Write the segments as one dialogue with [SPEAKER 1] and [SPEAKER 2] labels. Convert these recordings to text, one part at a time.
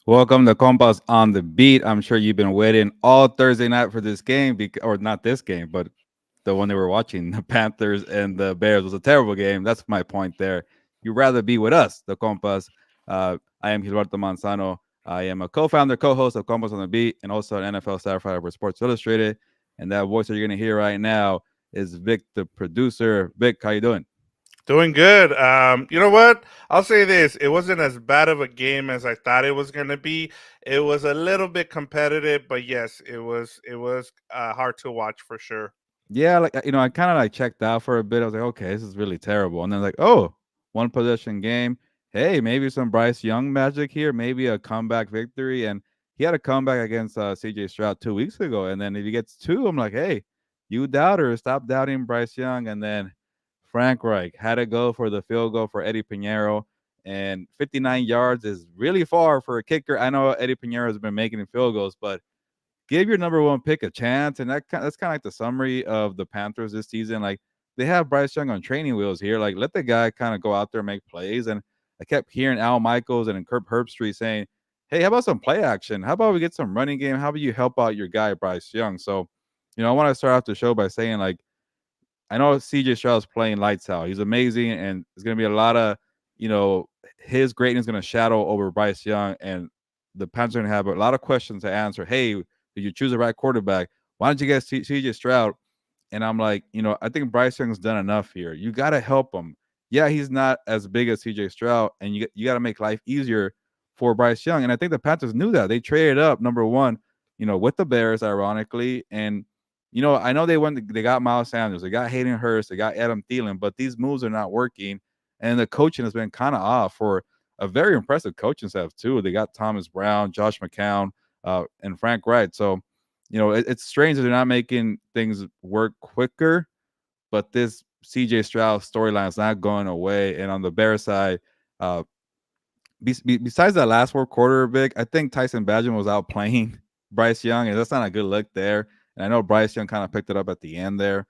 [SPEAKER 1] Welcome to Compas on the Beat. I'm sure you've been waiting all Thursday night for this game, or not this game, but the one they were watching, the Panthers and the Bears was a terrible game. That's my point there. You'd rather be with us, the Compas. I am Gilberto Manzano. I am a co-founder, co-host of Compas on the Beat, and also an NFL staff writer for Sports Illustrated. And that voice that you're going to hear right now is Vic, the producer. Vic, how you doing?
[SPEAKER 2] Doing good. You know what? I'll say this. It wasn't as bad of a game as I thought it was going to be. It was a little bit competitive, but yes, it was hard to watch for sure.
[SPEAKER 1] Yeah, like I kind of like checked out for a bit. I was like, okay, this is really terrible. And then like, oh, one possession game. Hey, maybe some Bryce Young magic here. Maybe a comeback victory. And he had a comeback against CJ Stroud 2 weeks ago. And then if he gets two, I'm like, hey, you doubters, stop doubting Bryce Young. And then Frank Reich had to go for the field goal for Eddie Pinheiro. And 59 yards is really far for a kicker. I know Eddie Pinheiro has been making field goals, but give your number one pick a chance. And that's kind of like the summary of the Panthers this season. Like they have Bryce Young on training wheels here. Like let the guy kind of go out there and make plays. And I kept hearing Al Michaels and Kirk Herbstreit saying, "Hey, how about some play action? How about we get some running game? How about you help out your guy Bryce Young?" So, I want to start off the show by saying like I know CJ Stroud's playing lights out. He's amazing, and it's going to be a lot of, you know, his greatness going to shadow over Bryce Young, and the Panthers are going to have a lot of questions to answer. Hey, did you choose the right quarterback? Why didn't you get CJ Stroud? And I'm like, I think Bryce Young's done enough here. You got to help him. Yeah, he's not as big as CJ Stroud, and you got to make life easier for Bryce Young. And I think the Panthers knew that. They traded up number one, with the Bears, ironically, and I know they got Miles Sanders, they got Hayden Hurst, they got Adam Thielen, but these moves are not working, and the coaching has been kind of off for a very impressive coaching staff too. They got Thomas Brown, Josh McCown, and Frank Wright. So, it's strange that they're not making things work quicker, but this CJ Stroud storyline is not going away. And on the Bear side, uh, besides that last fourth quarter, Vic, I think Tyson Badgett was out playing Bryce Young, and that's not a good look there. And I know Bryce Young kind of picked it up at the end there,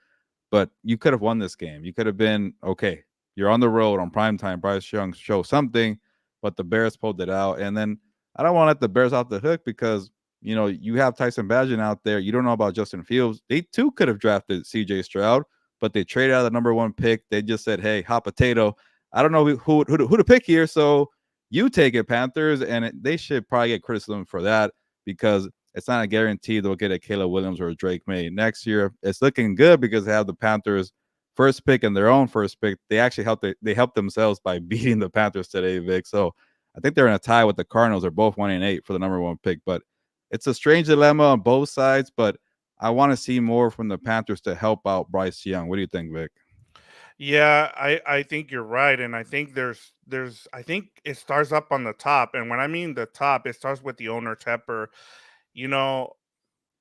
[SPEAKER 1] but you could have won this game. You could have been okay. You're on the road on prime time. Bryce Young show something, but the Bears pulled it out. And then I don't want to let the Bears off the hook because you have Tyson Badgett out there. You don't know about Justin Fields. They too could have drafted C.J. Stroud, but they traded out the number one pick. They just said, "Hey, hot potato. I don't know who to pick here, so you take it, Panthers." And they should probably get criticism for that because it's not a guarantee they'll get a Caleb Williams or a Drake May next year. It's looking good because they have the Panthers first pick and their own first pick. They actually helped themselves by beating the Panthers today, Vic. So I think they're in a tie with the Cardinals. They're both 1-8 for the number one pick. But it's a strange dilemma on both sides. But I want to see more from the Panthers to help out Bryce Young. What do you think, Vic?
[SPEAKER 2] Yeah, I think you're right, and I think I think it starts up on the top, and when I mean the top, it starts with the owner Tepper. You know,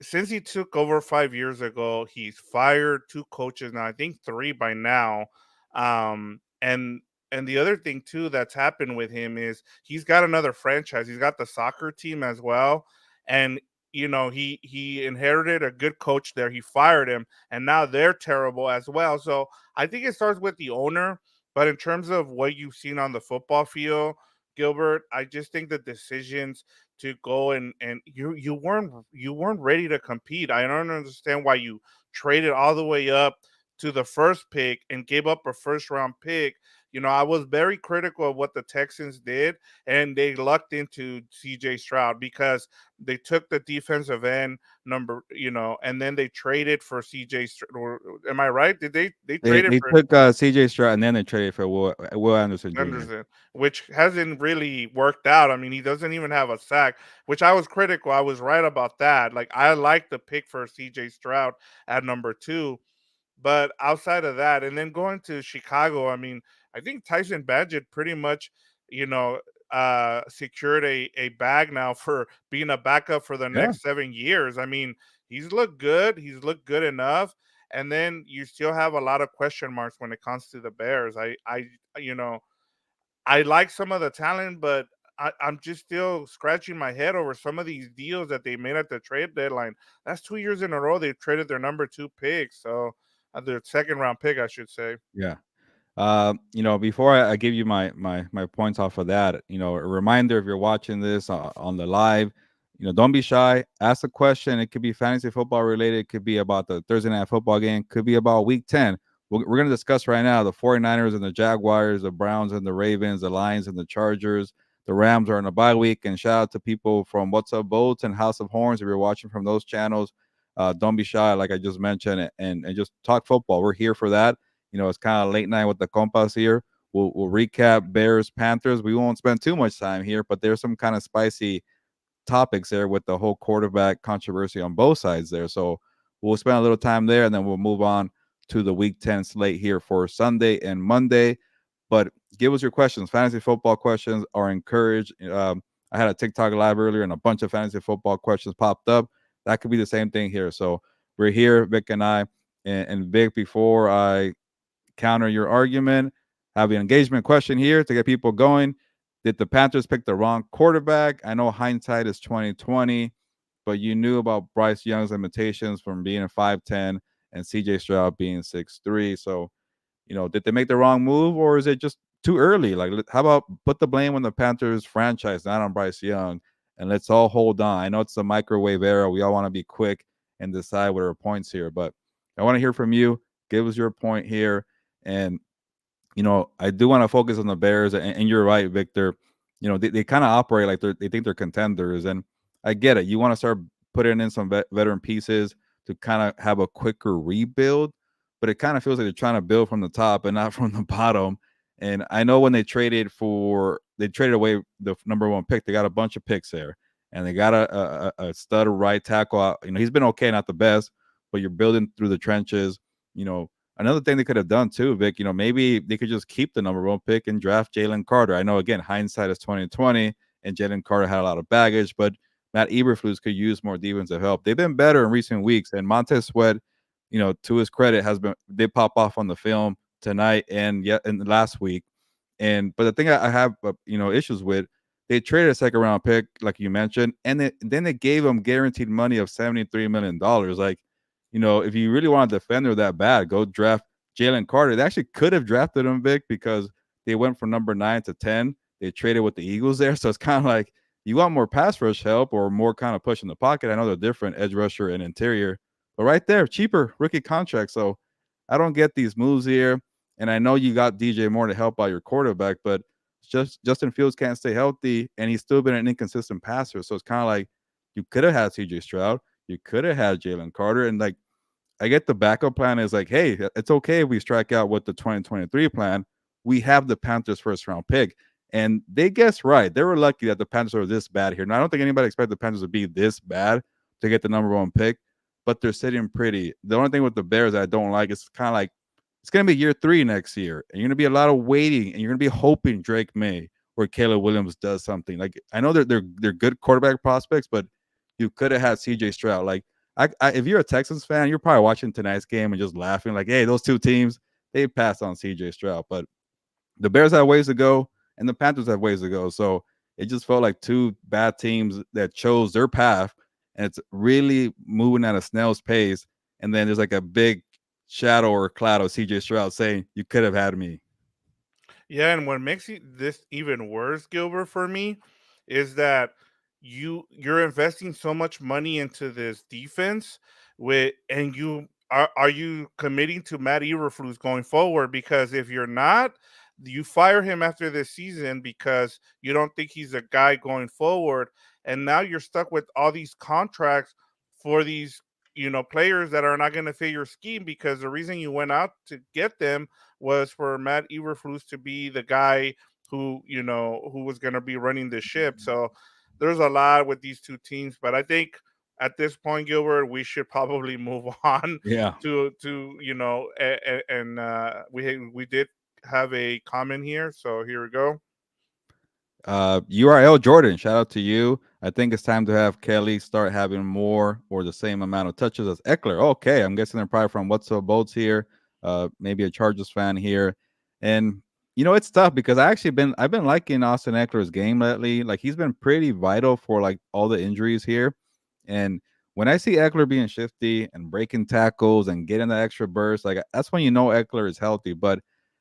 [SPEAKER 2] since he took over 5 years ago, he's fired two coaches now. I think three by now. Um, and and the other thing too that's happened with him is he's got another franchise. He's got the soccer team as well, and he inherited a good coach there. He fired him, and now they're terrible as well. So I think it starts with the owner. But in terms of what you've seen on the football field, Gilbert, I just think the decisions to go and you weren't ready to compete. I don't understand why you traded all the way up to the first pick and gave up a first round pick. I was very critical of what the Texans did, and they lucked into CJ Stroud because they took the defensive end number, and then they traded for CJ. Am I right? Did they
[SPEAKER 1] They
[SPEAKER 2] traded
[SPEAKER 1] they
[SPEAKER 2] for
[SPEAKER 1] took CJ Stroud and then they traded for Will Anderson Jr.
[SPEAKER 2] Anderson, which hasn't really worked out. I mean, he doesn't even have a sack, which I was critical. I was right about that. Like, I like the pick for CJ Stroud at number two. But outside of that, and then going to Chicago, I mean, I think Tyson Badgett pretty much, you know, secured a bag now for being a backup for the
[SPEAKER 1] Yeah.
[SPEAKER 2] next 7 years. I mean, he's looked good. He's looked good enough. And then you still have a lot of question marks when it comes to the Bears. You know, I like some of the talent, but I'm just still scratching my head over some of these deals that they made at the trade deadline. That's 2 years in a row they've traded their number two pick, so their second round pick, I should say.
[SPEAKER 1] Yeah. Before I give you my points off of that, a reminder if you're watching this on the live, don't be shy. Ask a question. It could be fantasy football related. It could be about the Thursday night football game. Could be about week 10. We're going to discuss right now the 49ers and the Jaguars, the Browns and the Ravens, the Lions and the Chargers. The Rams are in a bye week. And shout out to people from What's Up Boats and House of Horns if you're watching from those channels. Don't be shy, like I just mentioned, and just talk football. We're here for that. It's kind of late night with the Compas here. We'll recap Bears-Panthers. We won't spend too much time here, but there's some kind of spicy topics there with the whole quarterback controversy on both sides there. So we'll spend a little time there, and then we'll move on to the Week 10 slate here for Sunday and Monday. But give us your questions. Fantasy football questions are encouraged. I had a TikTok live earlier, and a bunch of fantasy football questions popped up. That could be the same thing here. So we're here, Vic and I. And Vic, before I counter your argument, have an engagement question here to get people going. Did the Panthers pick the wrong quarterback? I know hindsight is 2020, but you knew about Bryce Young's limitations from being a 5'10 and CJ Stroud being 6'3. So, did they make the wrong move, or is it just too early? Like, how about put the blame on the Panthers franchise, not on Bryce Young, and let's all hold on. I know it's the microwave era. We all want to be quick and decide what our points here, but I want to hear from you. Give us your point here. And I do want to focus on the Bears, and you're right, Victor. They kind of operate like they think they're contenders, and I get it. You want to start putting in some veteran pieces to kind of have a quicker rebuild, but it kind of feels like they're trying to build from the top and not from the bottom. And I know when they traded away the number one pick, they got a bunch of picks there, and they got a stud right tackle. He's been okay, not the best, but you're building through the trenches. Another thing they could have done too, Vic, maybe they could just keep the number one pick and draft Jalen Carter. I know, again, hindsight is 2020, and Jalen Carter had a lot of baggage, but Matt Eberflus could use more defensive help. They've been better in recent weeks, and Montez Sweat, to his credit, they pop off on the film tonight and yet in the last week. But the thing I have issues with, they traded a second round pick, like you mentioned, and then they gave him guaranteed money of $73 million. Like, if you really want a defender that bad, go draft Jalen Carter. They actually could have drafted him, Vic, because they went from number 9 to 10. They traded with the Eagles there. So it's kind of like you want more pass rush help or more kind of push in the pocket. I know they're different, edge rusher and interior, but right there, cheaper rookie contract. So I don't get these moves here. And I know you got DJ Moore to help out your quarterback, but Justin Fields can't stay healthy, and he's still been an inconsistent passer. So it's kind of like you could have had CJ Stroud, you could have had Jalen Carter, and like I get the backup plan is like, hey, it's okay if we strike out with the 2023 plan. We have the Panthers first round pick. And they guessed right. They were lucky that the Panthers are this bad here. Now, I don't think anybody expected the Panthers to be this bad to get the number one pick, but they're sitting pretty. The only thing with the Bears that I don't like is kind of like it's going to be year 3 next year. And you're going to be a lot of waiting, and you're going to be hoping Drake May or Caleb Williams does something. Like, I know they're good quarterback prospects, but you could have had CJ Stroud. Like, if you're a Texans fan, you're probably watching tonight's game and just laughing like, hey, those two teams, they passed on CJ Stroud. But the Bears have ways to go, and the Panthers have ways to go. So it just felt like two bad teams that chose their path, and it's really moving at a snail's pace. And then there's like a big shadow or cloud of CJ Stroud saying, you could have had me.
[SPEAKER 2] Yeah, and what makes this even worse, Gilbert, for me, is that you're investing so much money into this defense and are you committing to Matt Eberflus going forward? Because if you're not, you fire him after this season because you don't think he's a guy going forward, and now you're stuck with all these contracts for these players that are not going to fit your scheme, because the reason you went out to get them was for Matt Eberflus to be the guy who was going to be running the ship. So there's a lot with these two teams, but I think at this point, Gilbert, we should probably move on
[SPEAKER 1] Yeah.
[SPEAKER 2] to and we did have a comment here, so here we go.
[SPEAKER 1] URL Jordan, shout out to you. I think it's time to have Kelly start having more or the same amount of touches as Eckler. Okay, I'm guessing they're probably from What's Up Boats here. Maybe a Chargers fan here. And it's tough because I've been liking Austin Eckler's game lately. Like, he's been pretty vital for like all the injuries here. And when I see Eckler being shifty and breaking tackles and getting the extra burst, like that's when Eckler is healthy. But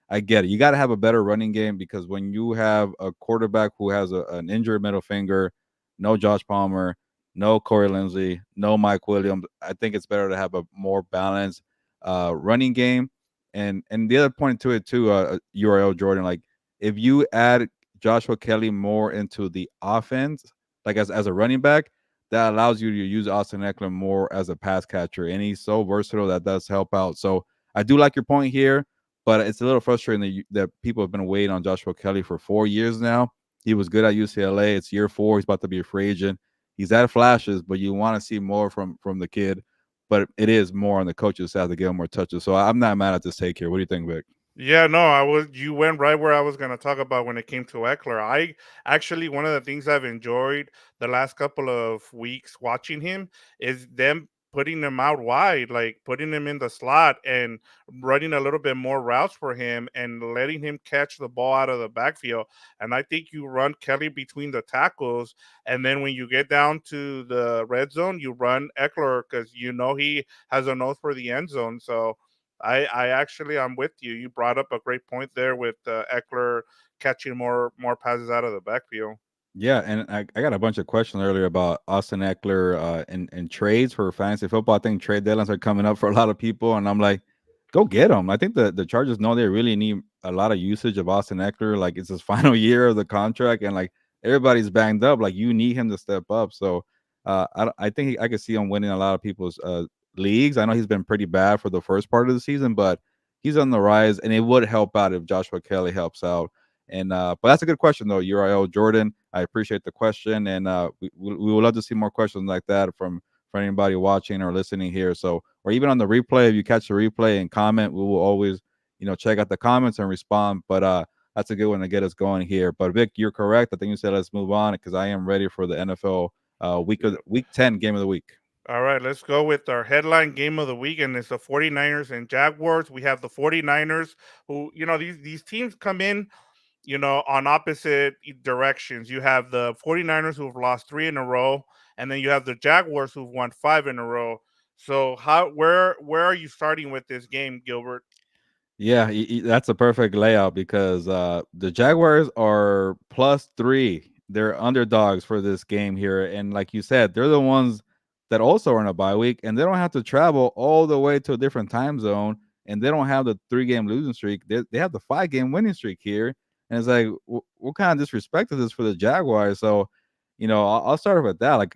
[SPEAKER 1] I get it. You got to have a better running game because when you have a quarterback who has an injured middle finger, no Josh Palmer, no Corey Lindsey, no Mike Williams, I think it's better to have a more balanced running game. And the other point to it too, URL Jordan, like if you add Joshua Kelly more into the offense, like as a running back, that allows you to use Austin Eckler more as a pass catcher, and he's so versatile that does help out. So I do like your point here, but it's a little frustrating that people have been waiting on Joshua Kelly for 4 years now. He was good at UCLA. It's year 4. He's about to be a free agent. He's had flashes, but you want to see more from the kid. But it is more on the coaches' side to give him more touches. So I'm not mad at this take here. What do you think, Vic?
[SPEAKER 2] Yeah, no, I was. You went right where I was going to talk about when it came to Eckler. I actually, one of the things I've enjoyed the last couple of weeks watching him is them putting him out wide, like putting him in the slot and running a little bit more routes for him and letting him catch the ball out of the backfield. And I think you run Kelly between the tackles, and then when you get down to the red zone, you run Eckler because you know he has a nose for the end zone. So I actually I'm with you. You brought up a great point there with Eckler catching more passes out of the backfield.
[SPEAKER 1] Yeah, and I got a bunch of questions earlier about Austin Eckler and trades for fantasy football. I think trade deadlines are coming up for a lot of people, and I'm like, go get him. I think the Chargers know they really need a lot of usage of Austin Eckler. Like it's his final year of the contract, and like everybody's banged up. Like you need him to step up. So I think I could see him winning a lot of people's leagues. I know he's been pretty bad for the first part of the season, but he's on the rise, and it would help out if Joshua Kelly helps out. And but that's a good question though, URL Jordan. I appreciate the question, and we would love to see more questions like that from anybody watching or listening here. So, or even on the replay, if you catch the replay and comment, we will always, check out the comments and respond. But that's a good one to get us going here. But Vic, you're correct. I think you said let's move on because I am ready for the NFL week 10 game of the week.
[SPEAKER 2] All right, let's go with our headline game of the week, and it's the 49ers and Jaguars. We have the 49ers who, these teams come in, on opposite directions. You have the 49ers who've lost 3 in a row, and then you have the Jaguars who've won 5 in a row. So where are you starting with this game, Gilbert?
[SPEAKER 1] Yeah, that's a perfect layout because the Jaguars are +3. They're underdogs for this game here, and like you said, they're the ones that also are in a bye week, and they don't have to travel all the way to a different time zone, and they don't have the 3-game losing streak. They have the 5-game winning streak here, and it's like, what kind of disrespect is this for the Jaguars? So, I'll start off with that. Like,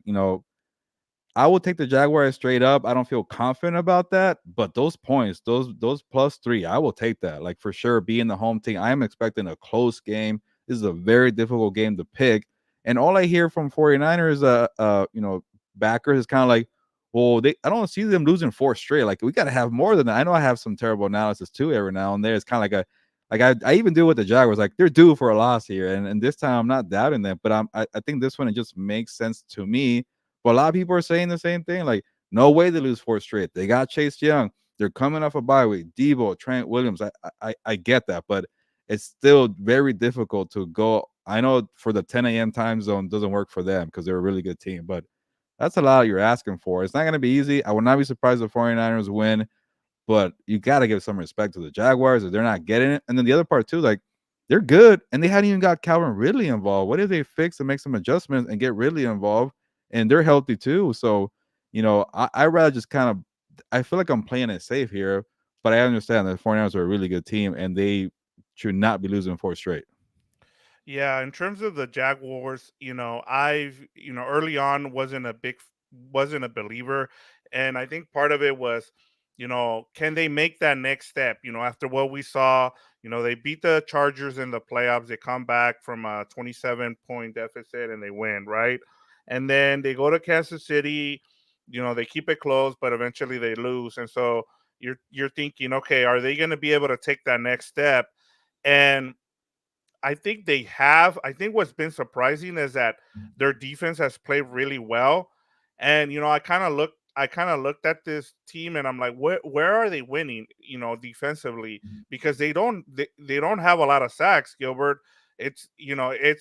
[SPEAKER 1] I will take the Jaguars straight up. I don't feel confident about that, but those points, those +3, I will take that. Like for sure, being the home team, I am expecting a close game. This is a very difficult game to pick. And all I hear from 49ers backers is kind of like, well, I don't see them losing 4 straight. Like we got to have more than that. I know I have some terrible analysis too every now and then. It's kind of I even do with the Jaguars, like they're due for a loss here. And this time I'm not doubting them, but I think this one it just makes sense to me, but a lot of people are saying the same thing. Like, no way they lose 4 straight. They got Chase Young. They're coming off a bye week. Debo, Trent Williams. I get that, but it's still very difficult to go. I know for the 10 a.m. time zone doesn't work for them because they're a really good team, but that's a lot you're asking for. It's not going to be easy. I would not be surprised if 49ers win, but you got to give some respect to the Jaguars if they're not getting it. And then the other part too, like they're good and they hadn't even got Calvin Ridley involved. What if they fix and make some adjustments and get Ridley involved and they're healthy too? So, I rather just kind of I feel like I'm playing it safe here, but I understand that the 49ers are a really good team and they should not be losing 4 straight.
[SPEAKER 2] Yeah, in terms of the Jaguars, early on wasn't a believer, and I think part of it was, can they make that next step? After what we saw, they beat the Chargers in the playoffs. They come back from a 27-point deficit and they win, right? And then they go to Kansas City, they keep it close, but eventually they lose. And so you're thinking, okay, are they going to be able to take that next step? And I think they have. I think what's been surprising is that their defense has played really well. And I kind of looked at this team and I'm like, where are they winning, defensively? Because they don't have a lot of sacks, Gilbert. It's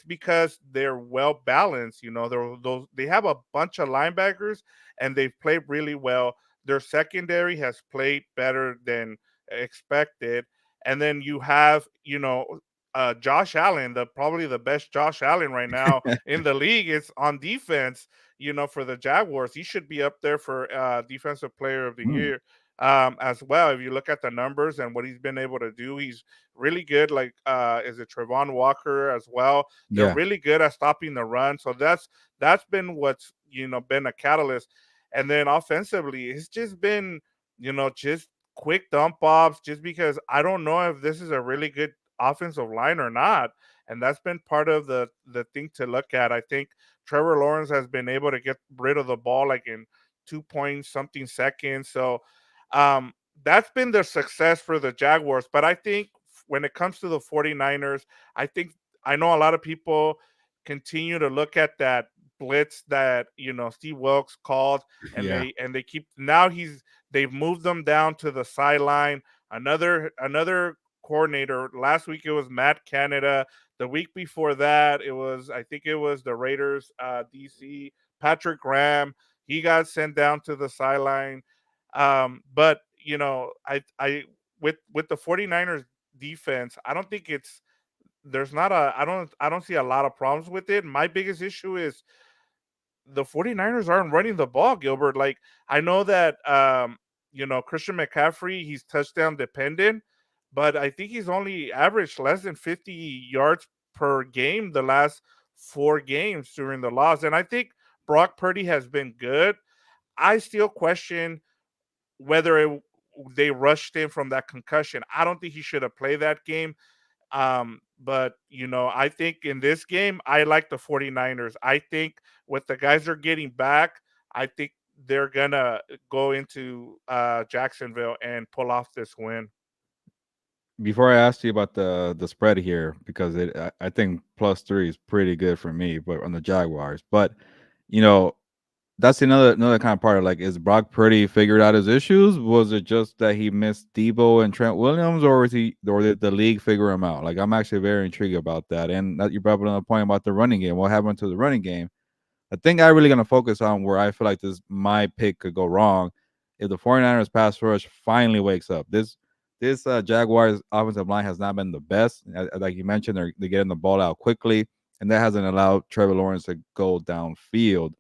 [SPEAKER 2] because they're well balanced. They have a bunch of linebackers and they've played really well. Their secondary has played better than expected, and then you have, Josh Allen, the probably the best Josh Allen right now in the league is on defense. For the Jaguars, he should be up there for defensive player of the
[SPEAKER 1] Mm,
[SPEAKER 2] year as well. If you look at the numbers and what he's been able to do, he's really good. Like, is it Trevon Walker as well? They're
[SPEAKER 1] yeah,
[SPEAKER 2] really good at stopping the run. So that's been what's been a catalyst. And then offensively, it's just been just quick dump offs. Just because I don't know if this is a really good offensive line or not, and that's been part of the thing to look at. I think Trevor Lawrence has been able to get rid of the ball like in 2 point something seconds. So um, that's been their success for the Jaguars. But I think when it comes to the 49ers, I think I know a lot of people continue to look at that blitz that Steve Wilkes called, and
[SPEAKER 1] yeah.
[SPEAKER 2] they keep now they've moved them down to the sideline. Another coordinator last week, it was Matt Canada. The week before that, I think it was the Raiders DC Patrick Graham. He got sent down to the sideline. But I with the 49ers defense, I don't think it's there's not a I don't see a lot of problems with it. My biggest issue is the 49ers aren't running the ball, Gilbert. Like, I know that Christian McCaffrey, he's touchdown dependent, but I think he's only averaged less than 50 yards per game the last 4 games during the loss. And I think Brock Purdy has been good. I still question whether they rushed him from that concussion. I don't think he should have played that game. But I think in this game, I like the 49ers. I think with the guys they're getting back, I think they're gonna go into Jacksonville and pull off this win.
[SPEAKER 1] Before I ask you about the spread here, because I think +3 is pretty good for me, but on the Jaguars. But you know, that's another kind of part of like, is Brock Purdy figured out his issues? Was it just that he missed Debo and Trent Williams, or did the league figure him out? Like, I'm actually very intrigued about that. And that you brought up another point about the running game. What happened to the running game? I think I really gonna focus on where I feel like this my pick could go wrong if the 49ers pass rush finally wakes up. This Jaguars offensive line has not been the best. Like you mentioned, they're getting the ball out quickly, and that hasn't allowed Trevor Lawrence to go downfield.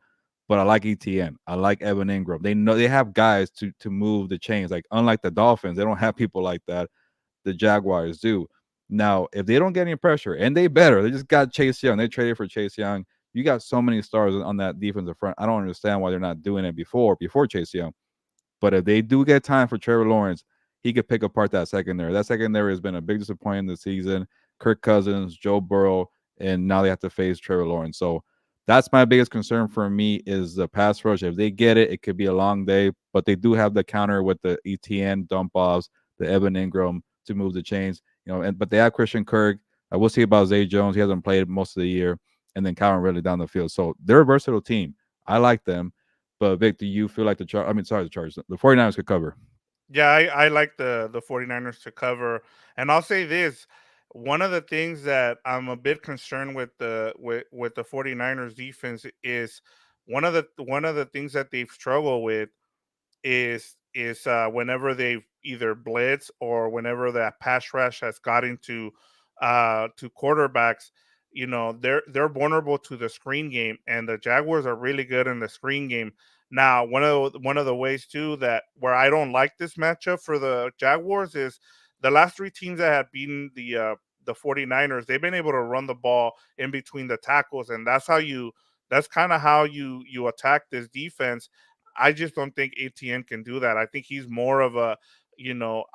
[SPEAKER 1] But I like ETN. I like Evan Ingram. They know they have guys to move the chains. Like, unlike the Dolphins, they don't have people like that. The Jaguars do. Now, if they don't get any pressure, and they better, they just got Chase Young. They traded for Chase Young. You got so many stars on that defensive front. I don't understand why they're not doing it before Chase Young. But if they do get time for Trevor Lawrence, he could pick apart that secondary. That secondary has been a big disappointment this season. Kirk Cousins, Joe Burrow, and now they have to face Trevor Lawrence. So that's my biggest concern for me is the pass rush. If they get it, it could be a long day. But they do have the counter with the ETN dump offs, the Evan Ingram to move the chains. But they have Christian Kirk. I will see about Zay Jones. He hasn't played most of the year, and then Calvin Ridley down the field. So they're a versatile team. I like them. But Vic, do you feel like the Chargers, the 49ers could cover?
[SPEAKER 2] Yeah, I like the 49ers to cover. And I'll say this, one of the things that I'm a bit concerned with the 49ers defense is one of the things that they've struggled with is whenever they've either blitz or whenever that pass rush has got into to quarterbacks, they're vulnerable to the screen game, and the Jaguars are really good in the screen game. Now, one of the ways too that where I don't like this matchup for the Jaguars is the last 3 teams that have beaten the 49ers, they've been able to run the ball in between the tackles, and that's kind of how you attack this defense. I just don't think ATN can do that. I think he's more of a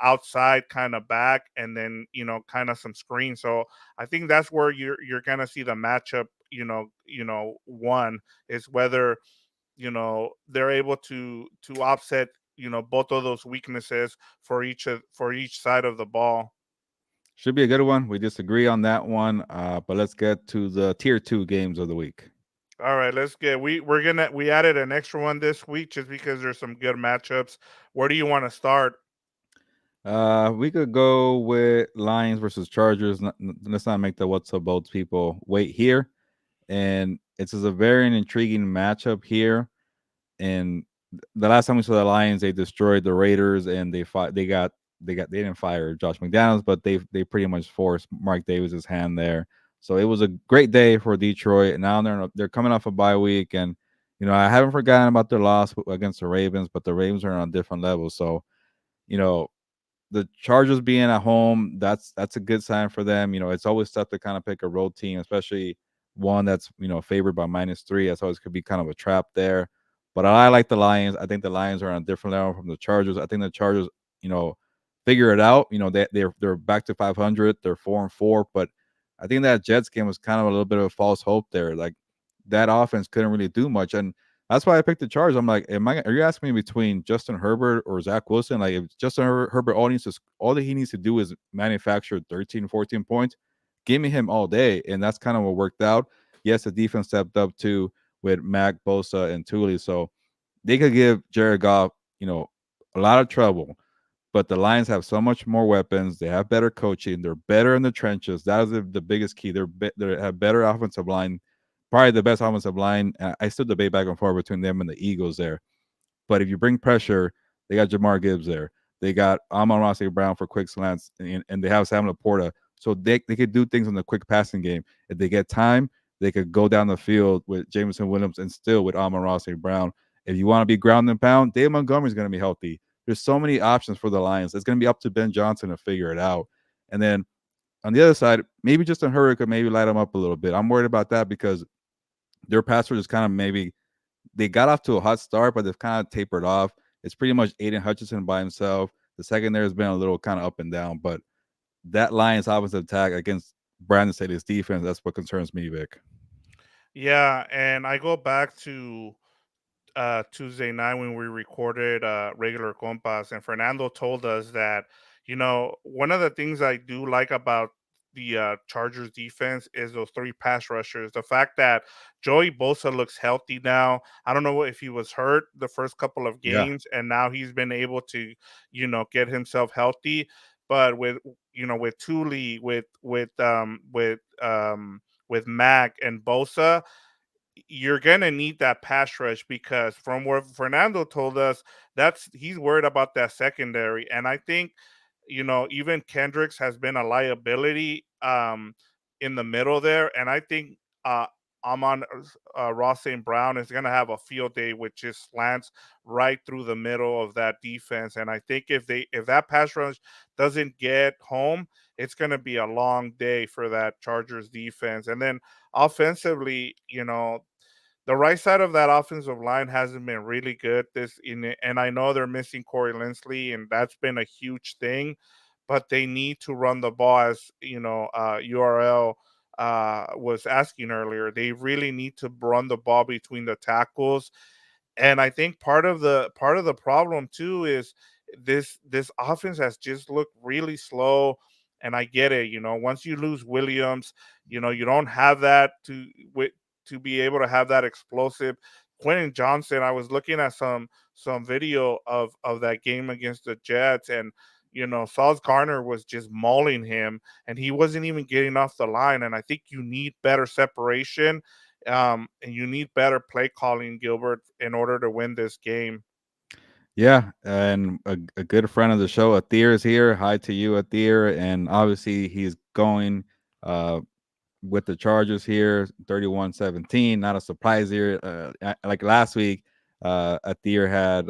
[SPEAKER 2] outside kind of back, and then kind of some screen. So I think that's where you're gonna see the matchup. One is whether they're able to offset both of those weaknesses for each side of the ball.
[SPEAKER 1] Should be a good one. We disagree on that one. But let's get to the tier 2 games of the week.
[SPEAKER 2] All right, let's get we added an extra one this week just because there's some good matchups. Where do you want to start?
[SPEAKER 1] We could go with Lions versus Chargers. Let's not make the what's up boats people wait here. And it's a very intriguing matchup here. And the last time we saw the Lions, they destroyed the Raiders, and they got they didn't fire Josh McDaniels, but they pretty much forced Mark Davis's hand there. So it was a great day for Detroit. And now they're coming off a bye week, and I haven't forgotten about their loss against the Ravens, but the Ravens are on a different level. So you know the Chargers being at home, that's a good sign for them. It's always tough to kind of pick a road team, especially one that's favored by -3. That's always could be kind of a trap there. But I like the Lions. I think the Lions are on a different level from the Chargers. I think the Chargers, you know, figure it out. They're back to 500. They're 4-4. But I think that Jets game was kind of a little bit of a false hope there. Like that offense couldn't really do much, and that's why I picked the Chargers. I'm like, are you asking me between Justin Herbert or Zach Wilson? Like, if Justin Herbert all that he needs to do is manufacture 13, 14 points, give me him all day, and that's kind of what worked out. Yes, the defense stepped up too with Mac, Bosa, and Thule, so they could give Jared Goff, a lot of trouble. But the Lions have so much more weapons. They have better coaching. They're better in the trenches. That is the biggest key. They have better offensive line, probably the best offensive line. I still debate back and forth between them and the Eagles there. But if you bring pressure, they got Jamar Gibbs there. They got Amon-Ra St. Brown for quick slants, and they have Sam Laporta. So they could do things in the quick passing game. If they get time, they could go down the field with Jameson Williams and still with Amon-Ra St. Brown. If you want to be ground and pound, Dave Montgomery's going to be healthy. There's so many options for the Lions. It's going to be up to Ben Johnson to figure it out. And then on the other side, maybe Justin Herbert could maybe light them up a little bit. I'm worried about that because their pass rush is kind of maybe they got off to a hot start, but they've kind of tapered off. It's pretty much Aiden Hutchinson by himself. The secondary has been a little kind of up and down, but that Lions offensive attack against Brandon Staley's defense, that's what concerns me, Vic.
[SPEAKER 2] Yeah, and I go back to Tuesday night when we recorded regular Compas, and Fernando told us that one of the things I do like about the Chargers defense is those three pass rushers. The fact that Joey Bosa looks healthy now. I don't know if he was hurt the first couple of
[SPEAKER 1] Yeah.
[SPEAKER 2] games, and now he's been able to get himself healthy. But with Thule, with Mac and Bosa, you're gonna need that pass rush because from what Fernando told us, that's he's worried about that secondary, and I think even Kendricks has been a liability in the middle there, and I think Amon Ross St. Brown is gonna have a field day with just slants right through the middle of that defense, and I think if that pass rush doesn't get home, it's gonna be a long day for that Chargers defense, and then offensively, the right side of that offensive line hasn't been really good and I know they're missing Corey Linsley, and that's been a huge thing, but they need to run the ball as URL was asking earlier. They really need to run the ball between the tackles, and I think part of the problem too is this offense has just looked really slow. And I get it, once you lose Williams, you don't have that to be able to have that explosive. Quentin Johnson, I was looking at some video of that game against the Jets, and Sauce Garner was just mauling him, and he wasn't even getting off the line. And I think you need better separation, and you need better play calling, Gilbert, in order to win this game.
[SPEAKER 1] Yeah, and a good friend of the show, Athir, is here. Hi to you, Athir. And obviously, he's going uh, with the Chargers here, 31-17. Not a surprise here. Like last week, Athir had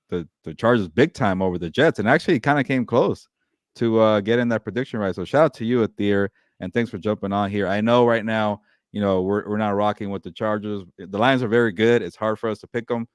[SPEAKER 1] the Chargers big time over the Jets, and actually kind of came close to getting that prediction right. So shout out to you, Athir, and thanks for jumping on here. I know right now, we're not rocking with the Chargers. The Lions are very good. It's hard for us to pick them,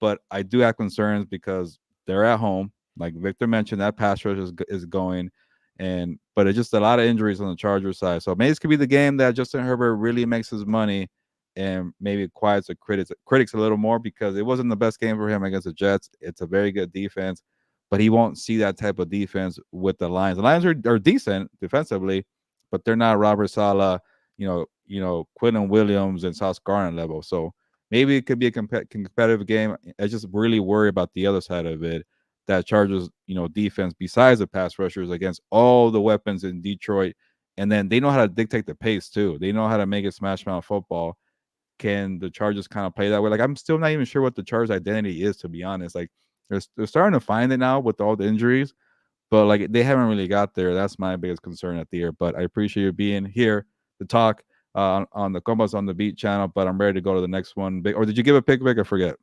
[SPEAKER 1] but I do have concerns because they're at home. Like Victor mentioned, that pass rush is going, and but it's just a lot of injuries on the Chargers side. So maybe this could be the game that Justin Herbert really makes his money and maybe quiets the critics a little more, because it wasn't the best game for him against the Jets. It's a very good defense, but he won't see that type of defense with the Lions. The Lions are decent defensively, but they're not Robert Saleh, Quinton Williams and Sauce Gardner level. So maybe it could be a competitive game. I just really worry about the other side of it. That Chargers, defense, besides the pass rushers, against all the weapons in Detroit, and then they know how to dictate the pace too. They know how to make it smash mouth football. Can the Chargers kind of play that way? Like, I'm still not even sure what the Chargers' identity is, to be honest. Like, they're starting to find it now with all the injuries, but like they haven't really got there. That's my biggest concern at the year. But I appreciate you being here to talk on the Compas on the Beat channel. But I'm ready to go to the next one. Or did you give a pick? I forget.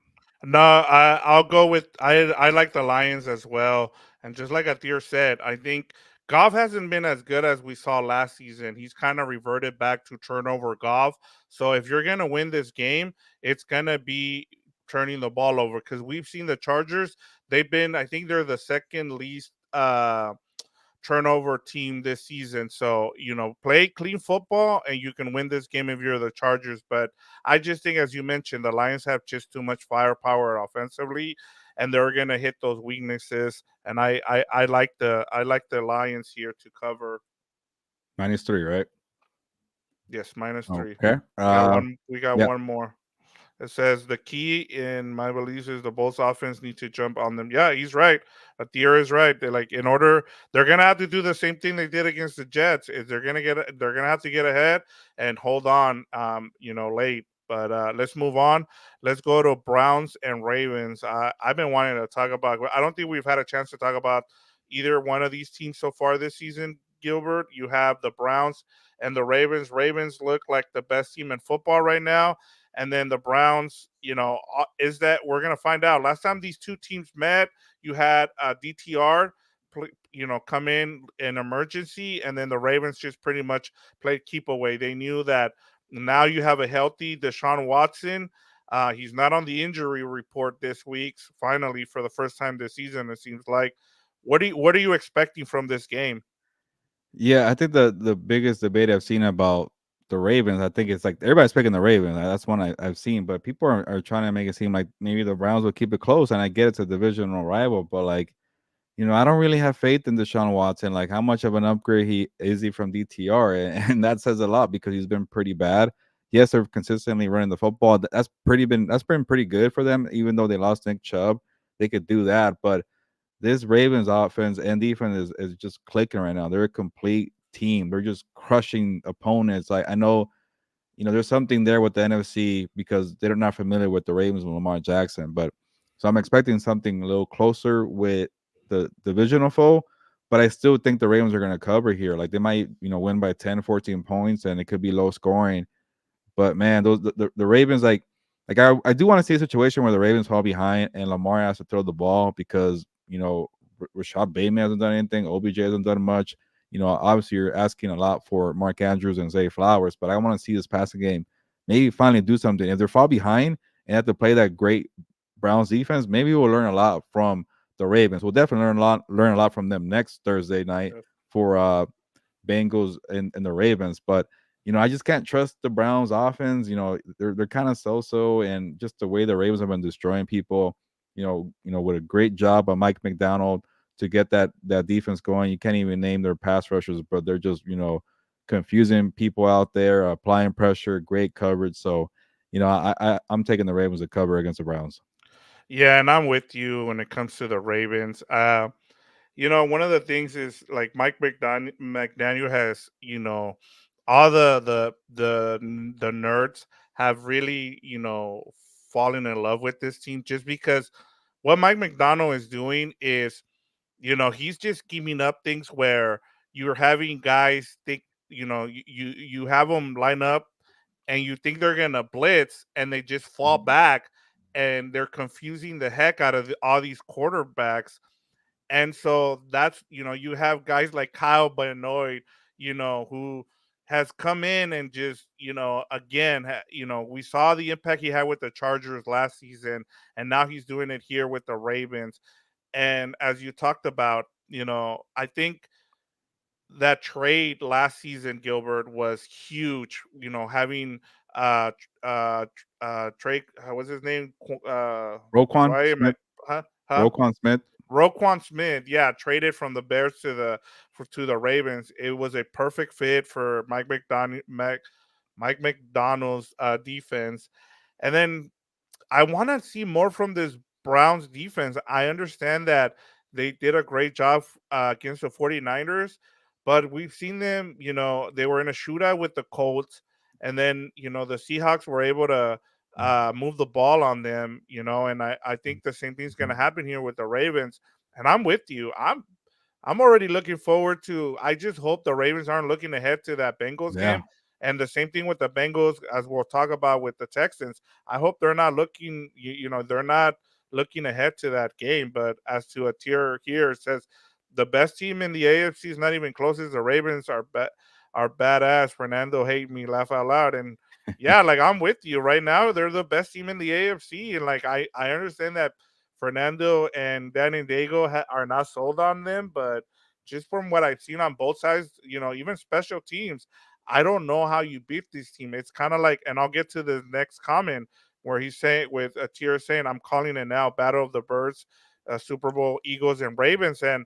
[SPEAKER 2] No, I'll go with I like the Lions as well. And just like Atir said, I think Goff hasn't been as good as we saw last season. He's kind of reverted back to turnover Goff. So if you're gonna win this game, it's gonna be turning the ball over because we've seen the Chargers. They've been, I think they're the second least turnover team this season. So, play clean football and you can win this game if you're the Chargers. But I just think, as you mentioned, the Lions have just too much firepower offensively and they're gonna hit those weaknesses. And I like the Lions here to cover.
[SPEAKER 1] -3, right?
[SPEAKER 2] Yes, -3.
[SPEAKER 1] Okay.
[SPEAKER 2] We got
[SPEAKER 1] Yeah.
[SPEAKER 2] one more. It says the key in my beliefs is the Bulls offense need to jump on them. Yeah, he's right. Atir is right. They're like in order they're gonna have to do the same thing they did against the Jets. Is they're gonna have to get ahead and hold on late. But let's move on. Let's go to Browns and Ravens. I've been wanting to talk about I don't think we've had a chance to talk about either one of these teams so far this season, Gilbert. You have the Browns and the Ravens. Ravens look like the best team in football right now, and then the Browns, is that we're going to find out. Last time these two teams met, you had DTR, come in emergency, and then the Ravens just pretty much played keep away. They knew that now you have a healthy Deshaun Watson. He's not on the injury report this week. Finally, for the first time this season, it seems like. What are you expecting from this game?
[SPEAKER 1] Yeah, I think the biggest debate I've seen about the Ravens, I think it's like everybody's picking the Ravens. That's one I've seen, but people are trying to make it seem like maybe the Browns will keep it close. And I get it's a divisional rival, but like, I don't really have faith in Deshaun Watson. Like, how much of an upgrade he from DTR, and that says a lot because he's been pretty bad. Yes, they're consistently running the football. That's been pretty good for them, even though they lost Nick Chubb. They could do that, but this Ravens offense and defense is just clicking right now. They're a complete team. They're just crushing opponents. Like I know, there's something there with the NFC because they're not familiar with the Ravens and Lamar Jackson. But so I'm expecting something a little closer with the divisional foe. But I still think the Ravens are going to cover here. Like they might, win by 10, 14 points, and it could be low scoring. But man, those the Ravens like I do want to see a situation where the Ravens fall behind and Lamar has to throw the ball because Rashad Bateman hasn't done anything, OBJ hasn't done much. Obviously you're asking a lot for Mark Andrews and Zay Flowers, but I want to see this passing game maybe finally do something. If they're fall behind and have to play that great Browns defense, maybe we'll learn a lot from the Ravens. We'll definitely learn a lot from them next Thursday night for Bengals and the Ravens. But I just can't trust the Browns offense. They're kind of so-so, and just the way the Ravens have been destroying people. With a great job by Mike McDonald to get that defense going. You can't even name their pass rushers, but they're just confusing people out there, applying pressure, great coverage. So, I'm taking the Ravens to cover against the Browns.
[SPEAKER 2] Yeah, and I'm with you when it comes to the Ravens. One of the things is like Mike McDaniel has, all the nerds have really, fallen in love with this team just because what Mike McDonald is doing is, he's just scheming up things where you're having guys think, you have them line up and you think they're gonna blitz and they just fall back and they're confusing the heck out of all these quarterbacks. And so that's, you have guys like Kyle Benoit, who has come in and just, again, we saw the impact he had with the Chargers last season, and now he's doing it here with the Ravens. And as you talked about, I think that trade last season, Gilbert, was huge. Having Trey, what's his name?
[SPEAKER 1] Roquan
[SPEAKER 2] Why am I?
[SPEAKER 1] Smith.
[SPEAKER 2] Huh?
[SPEAKER 1] Roquan Smith.
[SPEAKER 2] Roquan Smith, yeah, traded from the Bears to the Ravens. It was a perfect fit for Mike McDonald's defense. And then I want to see more from this Browns defense. I understand that they did a great job against the 49ers, but we've seen them, they were in a shootout with the Colts, and then, the Seahawks were able to move the ball on them, and I think the same thing's going to happen here with the Ravens. And I'm with you. I'm already looking forward to. I just hope the Ravens aren't looking ahead to that Bengals
[SPEAKER 1] Yeah.
[SPEAKER 2] game. And the same thing with the Bengals, as we'll talk about with the Texans. I hope they're not looking, they're not looking ahead to that game. But as to a tier here, it says the best team in the AFC is not even close as the Ravens are badass. Fernando hate me, laugh out loud. And yeah, like I'm with you right now. They're the best team in the AFC, and like I understand that Fernando and Danny Dago are not sold on them, but just from what I've seen on both sides, even special teams, I don't know how you beat this team. It's kind of like, and I'll get to the next comment where he's saying with a tier saying, "I'm calling it now, Battle of the Birds, Super Bowl Eagles and Ravens," and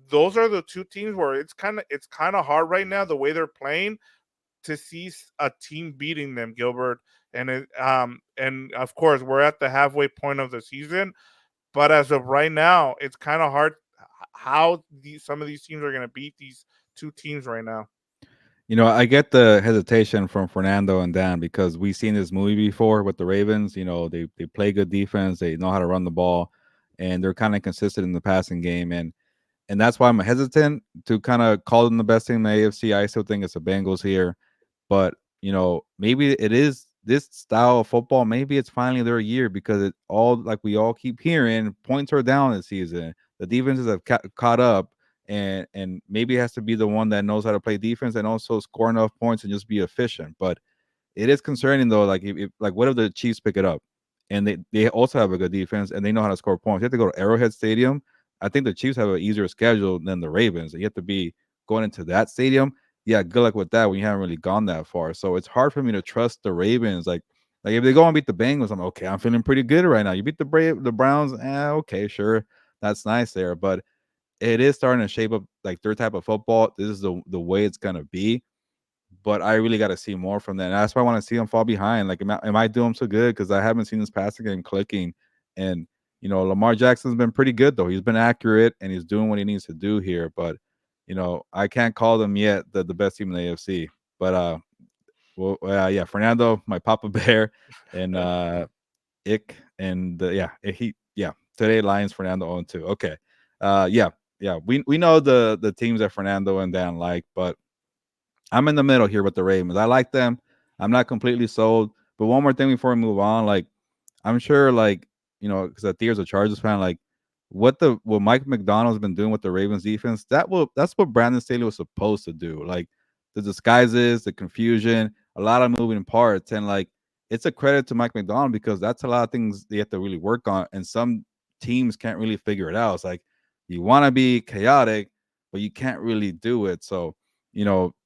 [SPEAKER 2] those are the two teams where it's kind of hard right now the way they're playing to see a team beating them, Gilbert. And of course we're at the halfway point of the season, but as of right now, it's kind of hard how some of these teams are going to beat these two teams right now.
[SPEAKER 1] I get the hesitation from Fernando and Dan because we've seen this movie before with the Ravens. They play good defense, they know how to run the ball, and they're kind of consistent in the passing game. And that's why I'm hesitant to kind of call them the best team in the AFC. I still think it's the Bengals here, but maybe it is this style of football. Maybe it's finally their year because it all like we all keep hearing points are down this season. The defenses have caught up, and maybe it has to be the one that knows how to play defense and also score enough points and just be efficient. But it is concerning though. Like if like what if the Chiefs pick it up, and they also have a good defense and they know how to score points. You have to go to Arrowhead Stadium. I think the Chiefs have an easier schedule than the Ravens. You have to be going into that stadium. Yeah, good luck with that when you haven't really gone that far. So it's hard for me to trust the Ravens. Like if they go and beat the Bengals, I'm okay. I'm feeling pretty good right now. You beat the Browns, okay, sure, that's nice there. But it is starting to shape up like their type of football. This is the way it's gonna be, but I really got to see more from them. And that's why I want to see them fall behind. Like, am I doing so good? Because I haven't seen this passing game clicking. And Lamar Jackson's been pretty good though. He's been accurate and he's doing what he needs to do here. But I can't call them yet the best team in the AFC. But yeah, Fernando, my Papa Bear, and Ick, and yeah, today Lions Fernando on 2. Okay, yeah, we know the teams that Fernando and Dan like, but I'm in the middle here with the Ravens. I like them. I'm not completely sold. But one more thing before we move on, like I'm sure, like because Athir's a Chargers fan, like what Mike McDonald's been doing with the Ravens defense, that's what Brandon Staley was supposed to do. Like the disguises, the confusion, a lot of moving parts, and like it's a credit to Mike McDonald because that's a lot of things they have to really work on, and some teams can't really figure it out. It's like you want to be chaotic, but you can't really do it. So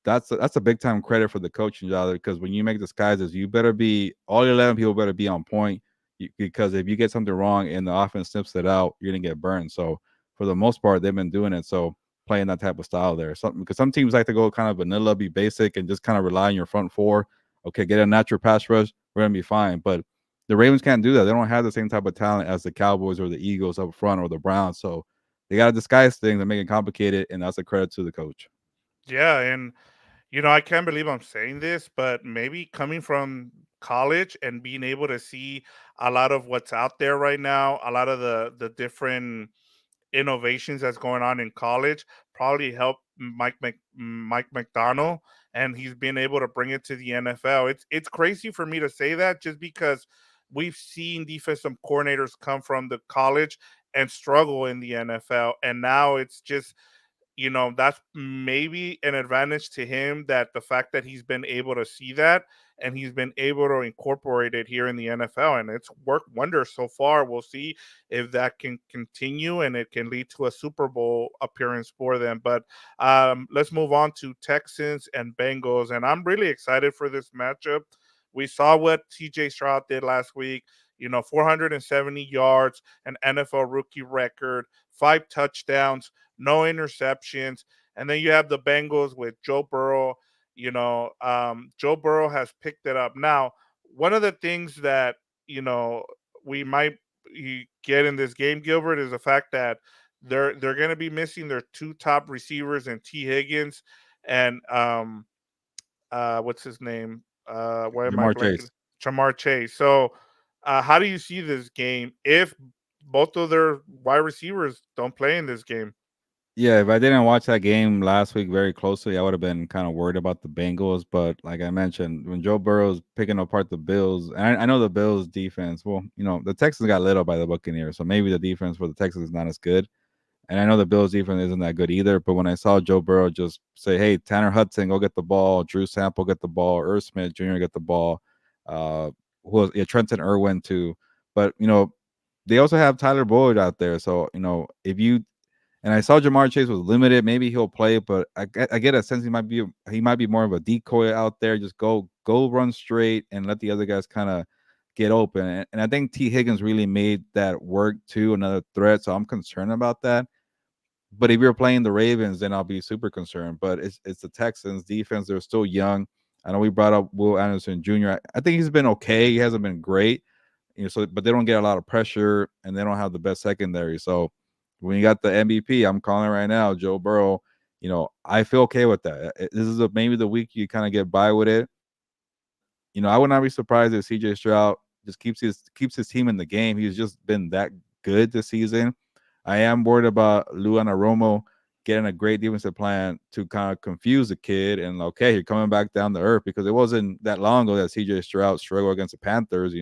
[SPEAKER 1] that's a big time credit for the coaching job because when you make disguises, you better be all 11 people better be on point because if you get something wrong and the offense snips it out, you're gonna get burned. So for the most part, they've been doing it. So playing that type of style there, something because some teams like to go kind of vanilla, be basic, and just kind of rely on your front four. Okay, get a natural pass rush, we're gonna be fine. But the Ravens can't do that. They don't have the same type of talent as the Cowboys or the Eagles up front or the Browns. So they got to disguise things and make it complicated, and that's a credit to the coach.
[SPEAKER 2] Yeah, and I can't believe I'm saying this, but maybe coming from college and being able to see a lot of what's out there right now, a lot of the different innovations that's going on in college probably helped Mike McDonald, and he's been able to bring it to the NFL. It's crazy for me to say that just because we've seen defensive coordinators come from the college and struggle in the NFL, and now it's just that's maybe an advantage to him, that the fact that he's been able to see that and he's been able to incorporate it here in the NFL, and it's worked wonders so far. We'll see if that can continue and it can lead to a Super Bowl appearance for them. But let's move on to Texans and Bengals, and I'm really excited for this matchup. We saw what TJ Stroud did last week. 470 yards, an NFL rookie record, 5 touchdowns, no interceptions. And then you have the Bengals with Joe Burrow. Joe Burrow has picked it up. Now, one of the things that, you know, we might get in this game, Gilbert, is the fact that they're going to be missing their two top receivers and T. Higgins and what's his name? Why am I
[SPEAKER 1] Jamar
[SPEAKER 2] blanking?
[SPEAKER 1] Chase.
[SPEAKER 2] Jamar Chase. So, how do you see this game if both of their wide receivers don't play in this game?
[SPEAKER 1] Yeah, if I didn't watch that game last week very closely, I would have been kind of worried about the Bengals. But like I mentioned, when Joe Burrow's picking apart the Bills, and I know the Bills defense. Well, the Texans got lit up by the Buccaneers, so maybe the defense for the Texans is not as good. And I know the Bills defense isn't that good either. But when I saw Joe Burrow just say, "Hey, Tanner Hudson, go get the ball. Drew Sample, get the ball. Irv Smith Jr. get the ball. Uh, who else? Yeah, Trenton Irwin too." But they also have Tyler Boyd out there. So if you and I saw Jamar Chase was limited. Maybe he'll play, but I get a sense he might be more of a decoy out there. Just go run straight and let the other guys kind of get open. And I think T Higgins really made that work too, another threat. So I'm concerned about that. But if you're playing the Ravens, then I'll be super concerned. But it's the Texans defense. They're still young. I know we brought up Will Anderson Jr. I think he's been okay. He hasn't been great, so but they don't get a lot of pressure and they don't have the best secondary. So when you got the MVP, I'm calling right now, Joe Burrow. I feel okay with that. This is maybe the week you kind of get by with it. I would not be surprised if CJ Stroud just keeps his team in the game. He's just been that good this season. I am worried about Lou Anarumo getting a great defensive plan to kind of confuse the kid and okay, you're coming back down to earth because it wasn't that long ago that CJ Stroud struggled against the Panthers.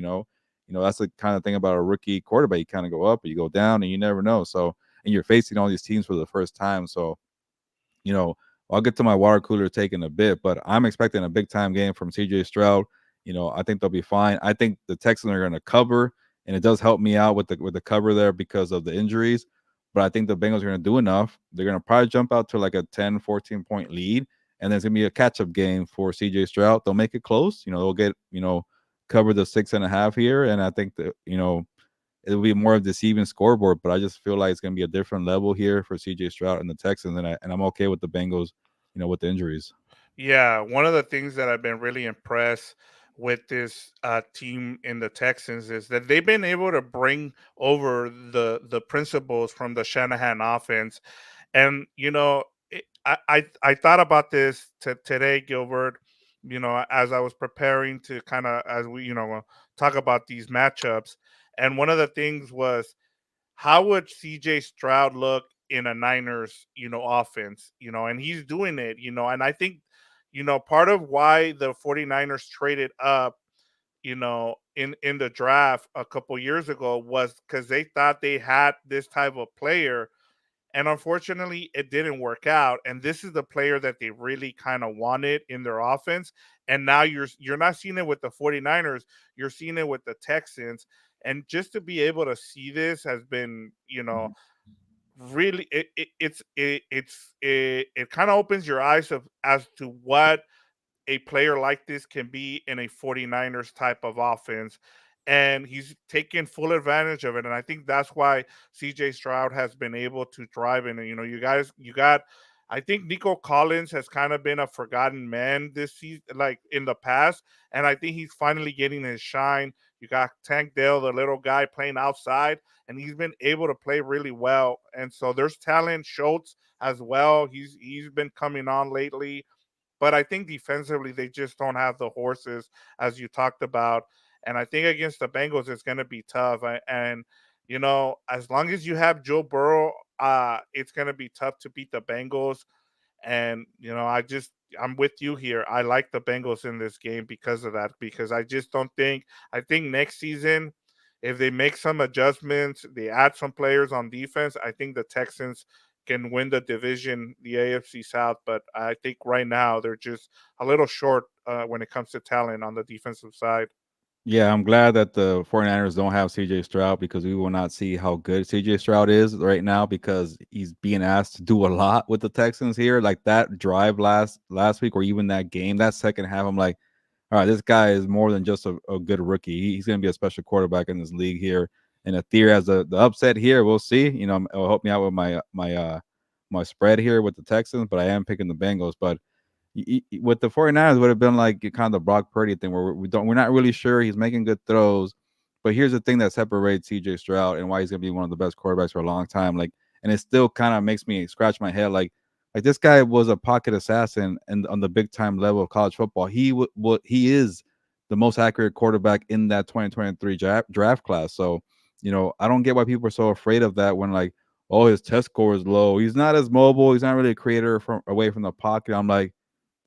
[SPEAKER 1] That's the kind of thing about a rookie quarterback. You kind of go up, or you go down, and you never know. So, and you're facing all these teams for the first time. So, you know, I'll get to my water cooler take in a bit, but I'm expecting a big time game from CJ Stroud. I think they'll be fine. I think the Texans are going to cover, and it does help me out with the cover there because of the injuries. But I think the Bengals are going to do enough. They're going to probably jump out to like a 10, 14 point lead, and then it's going to be a catch up game for CJ Stroud. They'll make it close. They'll get cover the 6.5 here, and I think that it'll be more of this even scoreboard, but I just feel like it's going to be a different level here for CJ Stroud and the Texans, and I'm okay with the Bengals, with the injuries.
[SPEAKER 2] Yeah, one of the things that I've been really impressed with this team in the Texans is that they've been able to bring over the principles from the Shanahan offense, and I thought about this today, Gilbert. As I was preparing to kind of as we talk about these matchups, and one of the things was how would CJ Stroud look in a Niners, offense, and he's doing it, and I think, part of why the 49ers traded up, in the draft a couple years ago was because they thought they had this type of player, and unfortunately it didn't work out, and this is the player that they really kind of wanted in their offense, and now you're not seeing it with the 49ers, you're seeing it with the Texans, and just to be able to see this has been,
[SPEAKER 1] Mhm.
[SPEAKER 2] really it kind of opens your eyes of as to what a player like this can be in a 49ers type of offense. And he's taken full advantage of it. And I think that's why CJ Stroud has been able to drive in. And, you got, I think Nico Collins has kind of been a forgotten man this season, like in the past. And I think he's finally getting his shine. You got Tank Dell, the little guy playing outside, and he's been able to play really well. And so there's talent. Schultz as well. He's been coming on lately, but I think defensively they just don't have the horses as you talked about. And I think against the Bengals it's going to be tough. And as long as you have Joe Burrow, it's going to be tough to beat the Bengals. And I'm with you here. I like the Bengals in this game because of that. Because I just don't think I think next season, if they make some adjustments, they add some players on defense, I think the Texans can win the division, the AFC South. But I think right now they're just a little short when it comes to talent on the defensive side.
[SPEAKER 1] Yeah, I'm glad that the 49ers don't have CJ Stroud because we will not see how good CJ Stroud is right now because he's being asked to do a lot with the Texans here. Like that drive last week or even that game, that second half, I'm like, all right, this guy is more than just a good rookie. He's going to be a special quarterback in this league here. And if Thier has the upset here, we'll see. It'll help me out with my spread here with the Texans, but I am picking the Bengals. But with the 49ers would have been like kind of the Brock Purdy thing where we're not really sure he's making good throws. But here's the thing that separates CJ Stroud and why he's gonna be one of the best quarterbacks for a long time. Like, and it still kind of makes me scratch my head. Like this guy was a pocket assassin and on the big time level of college football. He is the most accurate quarterback in that 2023 draft class. So, I don't get why people are so afraid of that when like, oh, his test score is low. He's not as mobile. He's not really a creator from away from the pocket. I'm like,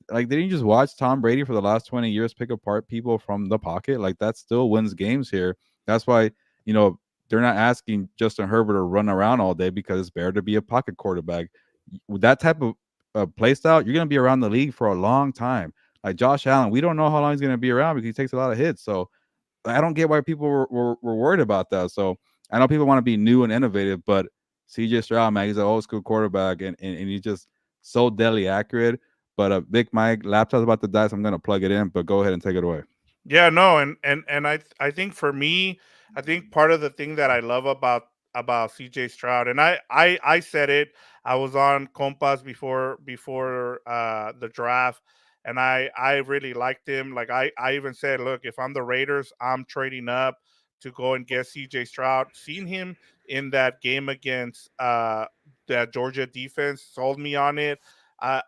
[SPEAKER 1] didn't you just watch Tom Brady for the last 20 years pick apart people from the pocket? Like, that still wins games here. That's why, you know, they're not asking Justin Herbert to run around all day because it's better to be a pocket quarterback. With that type of play style, you're going to be around the league for a long time. Like Josh Allen, we don't know how long he's going to be around because he takes a lot of hits. So I don't get why people were worried about that. So I know people want to be new and innovative, but CJ Stroud, man, he's an old school quarterback, and he's just so deadly accurate. But Big Mike, laptop's about to die, so I'm gonna plug it in. But go ahead and take it away.
[SPEAKER 2] Yeah, no, and I think for me, I think part of the thing that I love about CJ Stroud, and I said it, I was on Compas before the draft, and I really liked him. Like I even said, look, if I'm the Raiders, I'm trading up to go and get CJ Stroud. Seeing him in that game against that Georgia defense sold me on it. I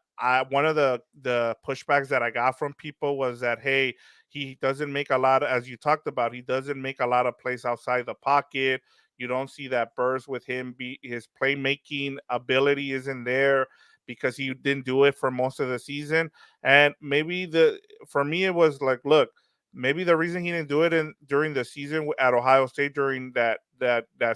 [SPEAKER 2] one of the pushbacks that I got from people was that, hey, he doesn't make a lot of, as you talked about, he doesn't make a lot of plays outside the pocket. You don't see that burst with him. His playmaking ability isn't there because he didn't do it for most of the season. And maybe the for me it was like, look, maybe the reason he didn't do it in during the season at Ohio State during that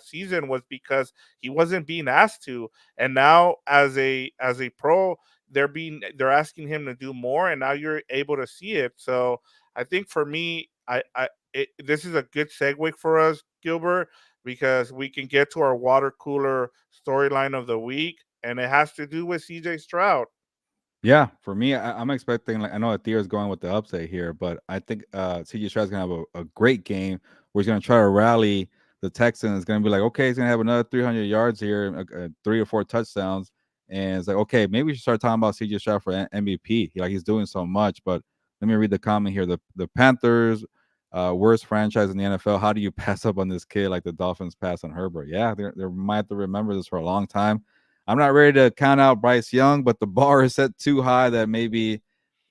[SPEAKER 2] season was because he wasn't being asked to. And now as a pro, they're asking him to do more, and now you're able to see it. So I think for me, this is a good segue for us, Gilbert, because we can get to our water cooler storyline of the week, and it has to do with CJ Stroud.
[SPEAKER 1] Yeah, for me, I'm expecting, like, I know Athira's going with the upset here, but I think CJ Stroud's gonna have a great game where he's gonna try to rally the Texans. It's gonna be like, okay, he's gonna have another 300 yards here, 3 or 4 touchdowns, and it's like, okay, maybe we should start talking about CJ Stroud for MVP. Like, he's doing so much. But let me read the comment here. The Panthers, worst franchise in the NFL. How do you pass up on this kid like the Dolphins pass on Herbert? Yeah, they might have to remember this for a long time. I'm not ready to count out Bryce Young, but the bar is set too high that maybe,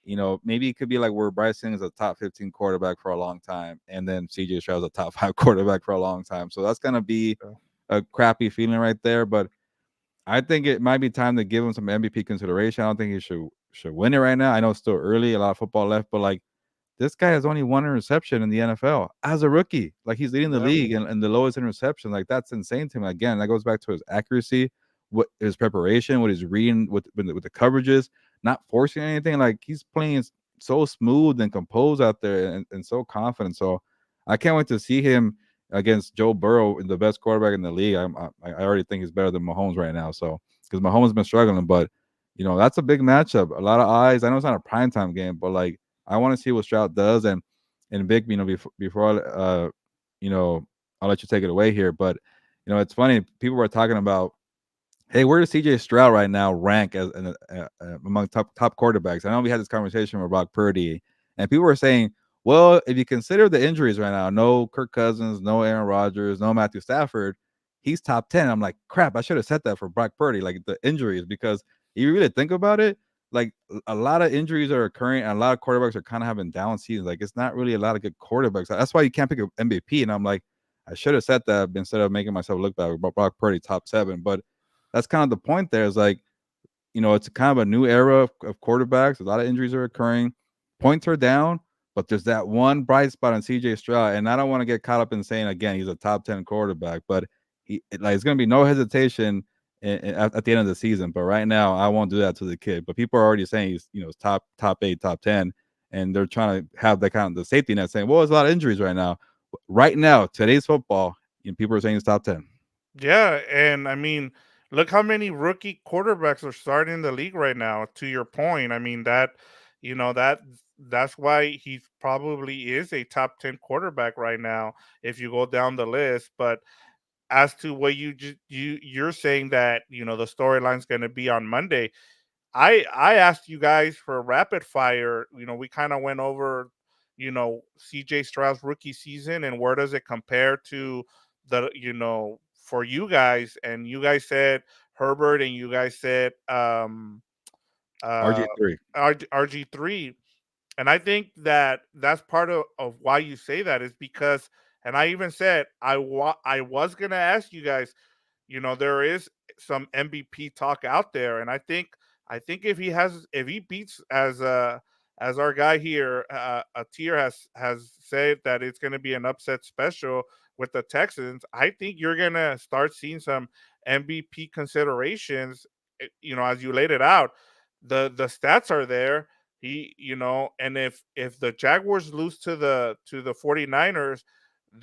[SPEAKER 1] maybe it could be like where Bryce Young is a top 15 quarterback for a long time, and then CJ Stroud's a top 5 quarterback for a long time. So that's gonna be
[SPEAKER 2] So,
[SPEAKER 1] a crappy feeling right there. But I think it might be time to give him some MVP consideration. I don't think he should win it right now. I know it's still early, a lot of football left, but like, this guy has only one interception in the NFL as a rookie. Like, he's leading the
[SPEAKER 2] yep,
[SPEAKER 1] league and the lowest interception. Like, that's insane to me. Again, that goes back to his accuracy, what his preparation, what he's reading with the coverages, not forcing anything. Like, he's playing so smooth and composed out there, and so confident. So I can't wait to see him against Joe Burrow, the best quarterback in the league. I already think he's better than Mahomes right now. So, because Mahomes has been struggling, but that's a big matchup. A lot of eyes. I know it's not a primetime game, but like, I want to see what Stroud does. And Vic, before you know, I'll let you take it away here. But it's funny. People were talking about, hey, where does CJ Stroud right now rank as among top quarterbacks? I know we had this conversation with Brock Purdy, and people were saying, well, if you consider the injuries right now, no Kirk Cousins, no Aaron Rodgers, no Matthew Stafford, he's top 10. I'm like, crap, I should have said that for Brock Purdy, like the injuries, because if you really think about it, like, a lot of injuries are occurring, and a lot of quarterbacks are kind of having down seasons. Like, it's not really a lot of good quarterbacks. That's why you can't pick an MVP. And I'm like, I should have said that instead of making myself look bad. Brock Purdy top 7, but that's kind of the point there. Is like, it's kind of a new era of quarterbacks. A lot of injuries are occurring. Points are down, but there's that one bright spot on CJ Stroud. And I don't want to get caught up in saying, again, he's a top 10 quarterback, but it's going to be no hesitation at the end of the season. But right now, I won't do that to the kid. But people are already saying he's, top 8, top 10. And they're trying to have that kind of the safety net saying, well, there's a lot of injuries right now. Right now, today's football, people are saying he's top 10.
[SPEAKER 2] yeah, and I mean, look how many rookie quarterbacks are starting in the league right now. To your point, I mean that, you know that that's why he probably is a top 10 quarterback right now if you go down the list. But as to what you're saying that the storyline's going to be on Monday. I asked you guys for a rapid fire. We kind of went over CJ Stroud's rookie season and where does it compare to the for you guys, and you guys said Herbert, and you guys said uh
[SPEAKER 1] RG3.
[SPEAKER 2] RG3. And I think that that's part of why you say that is because, and I even said I was gonna ask you guys, there is some MVP talk out there, and I think if he beats as our guy here, a tier has said that it's going to be an upset special with the Texans. I think you're going to start seeing some MVP considerations. As you laid it out, the stats are there. And if the Jaguars lose to the 49ers,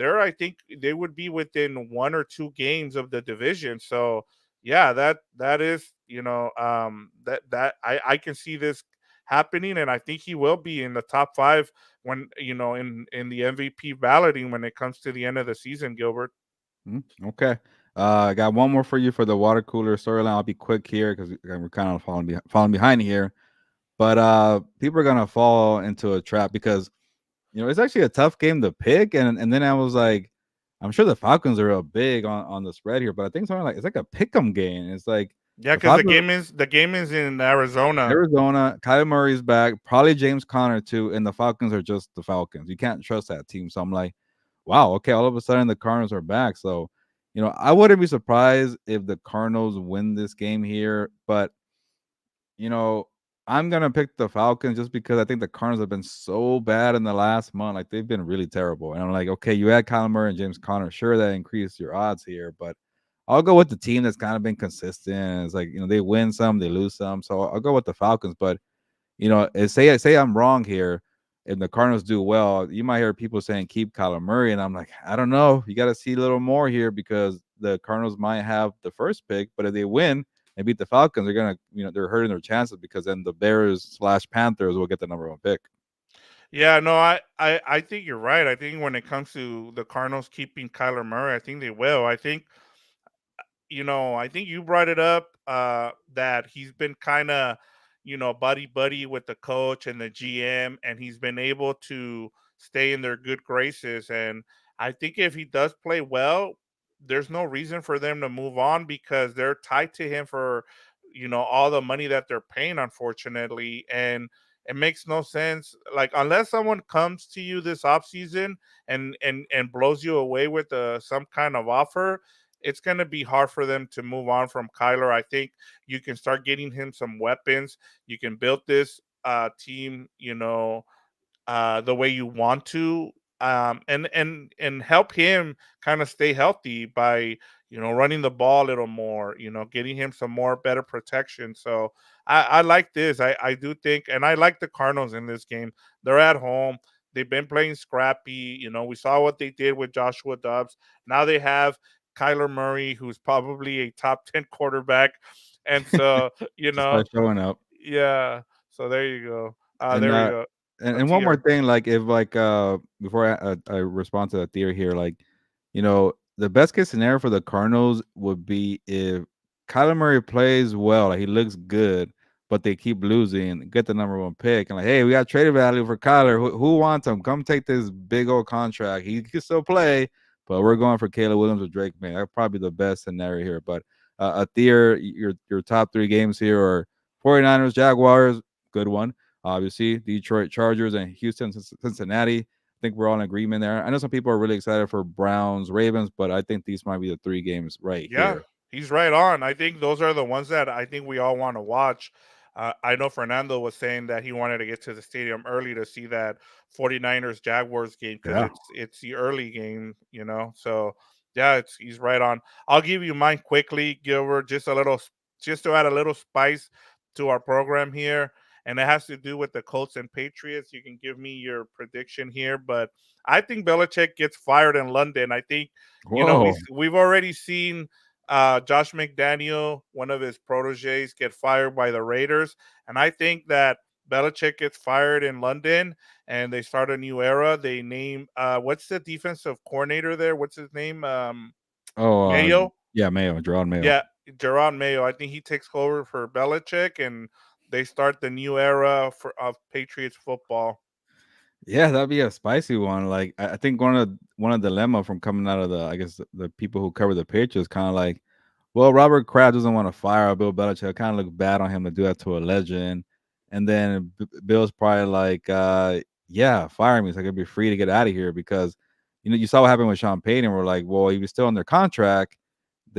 [SPEAKER 2] I think they would be within 1 or 2 games of the division. So yeah, that is, that I can see this happening, and I think he will be in the top 5 when, in the MVP balloting when it comes to the end of the season, Gilbert.
[SPEAKER 1] Okay. I got one more for you for the water cooler storyline. I'll be quick here because we're kind of falling behind here. But people are gonna fall into a trap because it's actually a tough game to pick, and then I was like, I'm sure the Falcons are real big on the spread here, but I think it's like a pick'em game. It's like
[SPEAKER 2] Yeah,
[SPEAKER 1] the
[SPEAKER 2] because the
[SPEAKER 1] Falcons,
[SPEAKER 2] game is the game is in Arizona.
[SPEAKER 1] Arizona, Kyler Murray's back, probably James Conner too, and the Falcons are just the Falcons. You can't trust that team. So I'm like, wow, okay, all of a sudden the Cardinals are back. So, I wouldn't be surprised if the Cardinals win this game here, but you know, I'm gonna pick the Falcons just because I think the Cardinals have been so bad in the last month. Like they've been really terrible. And I'm like, okay, you had Kyler Murray and James Conner. Sure, that increased your odds here, but I'll go with the team that's kind of been consistent. It's like, they win some, they lose some. So I'll go with the Falcons. But say I'm wrong here. If the Cardinals do well, you might hear people saying keep Kyler Murray, and I'm like, I don't know. You got to see a little more here because the Cardinals might have the first pick, but if they win and beat the Falcons, they're hurting their chances because then the Bears/Panthers will get the number one pick.
[SPEAKER 2] Yeah, no, I think you're right. I think when it comes to the Cardinals keeping Kyler Murray, I think they will. I think you brought it up, that he's been kind of, buddy buddy with the coach and the GM, and he's been able to stay in their good graces. And I think if he does play well, there's no reason for them to move on because they're tied to him for, all the money that they're paying, unfortunately. And it makes no sense. Like, unless someone comes to you this offseason and blows you away with some kind of offer, it's going to be hard for them to move on from Kyler. I think you can start getting him some weapons. You can build this team, the way you want to, and help him kind of stay healthy by, running the ball a little more, getting him some more better protection. So I like this. I do think, and I like the Cardinals in this game. They're at home. They've been playing scrappy. We saw what they did with Joshua Dobbs. Now they have Kyler Murray, who's probably a top 10 quarterback. And so,
[SPEAKER 1] Just start showing up.
[SPEAKER 2] yeah. So there you go.
[SPEAKER 1] And
[SPEAKER 2] There we go. A
[SPEAKER 1] and one more
[SPEAKER 2] tier.
[SPEAKER 1] thing, like if like before I respond to that theory here, like the best case scenario for the Cardinals would be if Kyler Murray plays well, like he looks good, but they keep losing, get the number one pick, and like, hey, we got traded value for Kyler. Who wants him? Come take this big old contract. He can still play, but we're going for Caleb Williams or Drake May. That's probably the best scenario here. But a tier, your top 3 games here are 49ers, Jaguars, good one. Obviously, Detroit Chargers and Houston, Cincinnati. I think we're all in agreement there. I know some people are really excited for Browns, Ravens, but I think these might be the 3 games right
[SPEAKER 2] Yeah,
[SPEAKER 1] here.
[SPEAKER 2] he's right on. I think those are the ones that I think we all want to watch. I know Fernando was saying that he wanted to get to the stadium early to see that 49ers Jaguars game because
[SPEAKER 1] Yeah.
[SPEAKER 2] it's the early game, So yeah, he's right on. I'll give you mine quickly, Gilbert, just to add a little spice to our program here, and it has to do with the Colts and Patriots. You can give me your prediction here, but I think Belichick gets fired in London. I think,
[SPEAKER 1] Whoa.
[SPEAKER 2] we've already seen Josh McDaniel, one of his proteges, get fired by the Raiders, and I think that Belichick gets fired in London, and they start a new era. They name what's the defensive coordinator there? What's his name?
[SPEAKER 1] Oh,
[SPEAKER 2] Mayo.
[SPEAKER 1] yeah, Mayo, Gerard Mayo.
[SPEAKER 2] Yeah, Gerard Mayo. I think he takes over for Belichick, and they start the new era of Patriots football.
[SPEAKER 1] Yeah, that'd be a spicy one. Like I think one of the dilemma from coming out of the I guess the people who cover the Patriots kind of like, well, Robert Kraft doesn't want to fire Bill Belichick. Kind of look bad on him to do that to a legend. And then Bill's probably like, yeah, fire me so I could be free to get out of here because you saw what happened with Sean Payton. We're like, well, he was still under contract.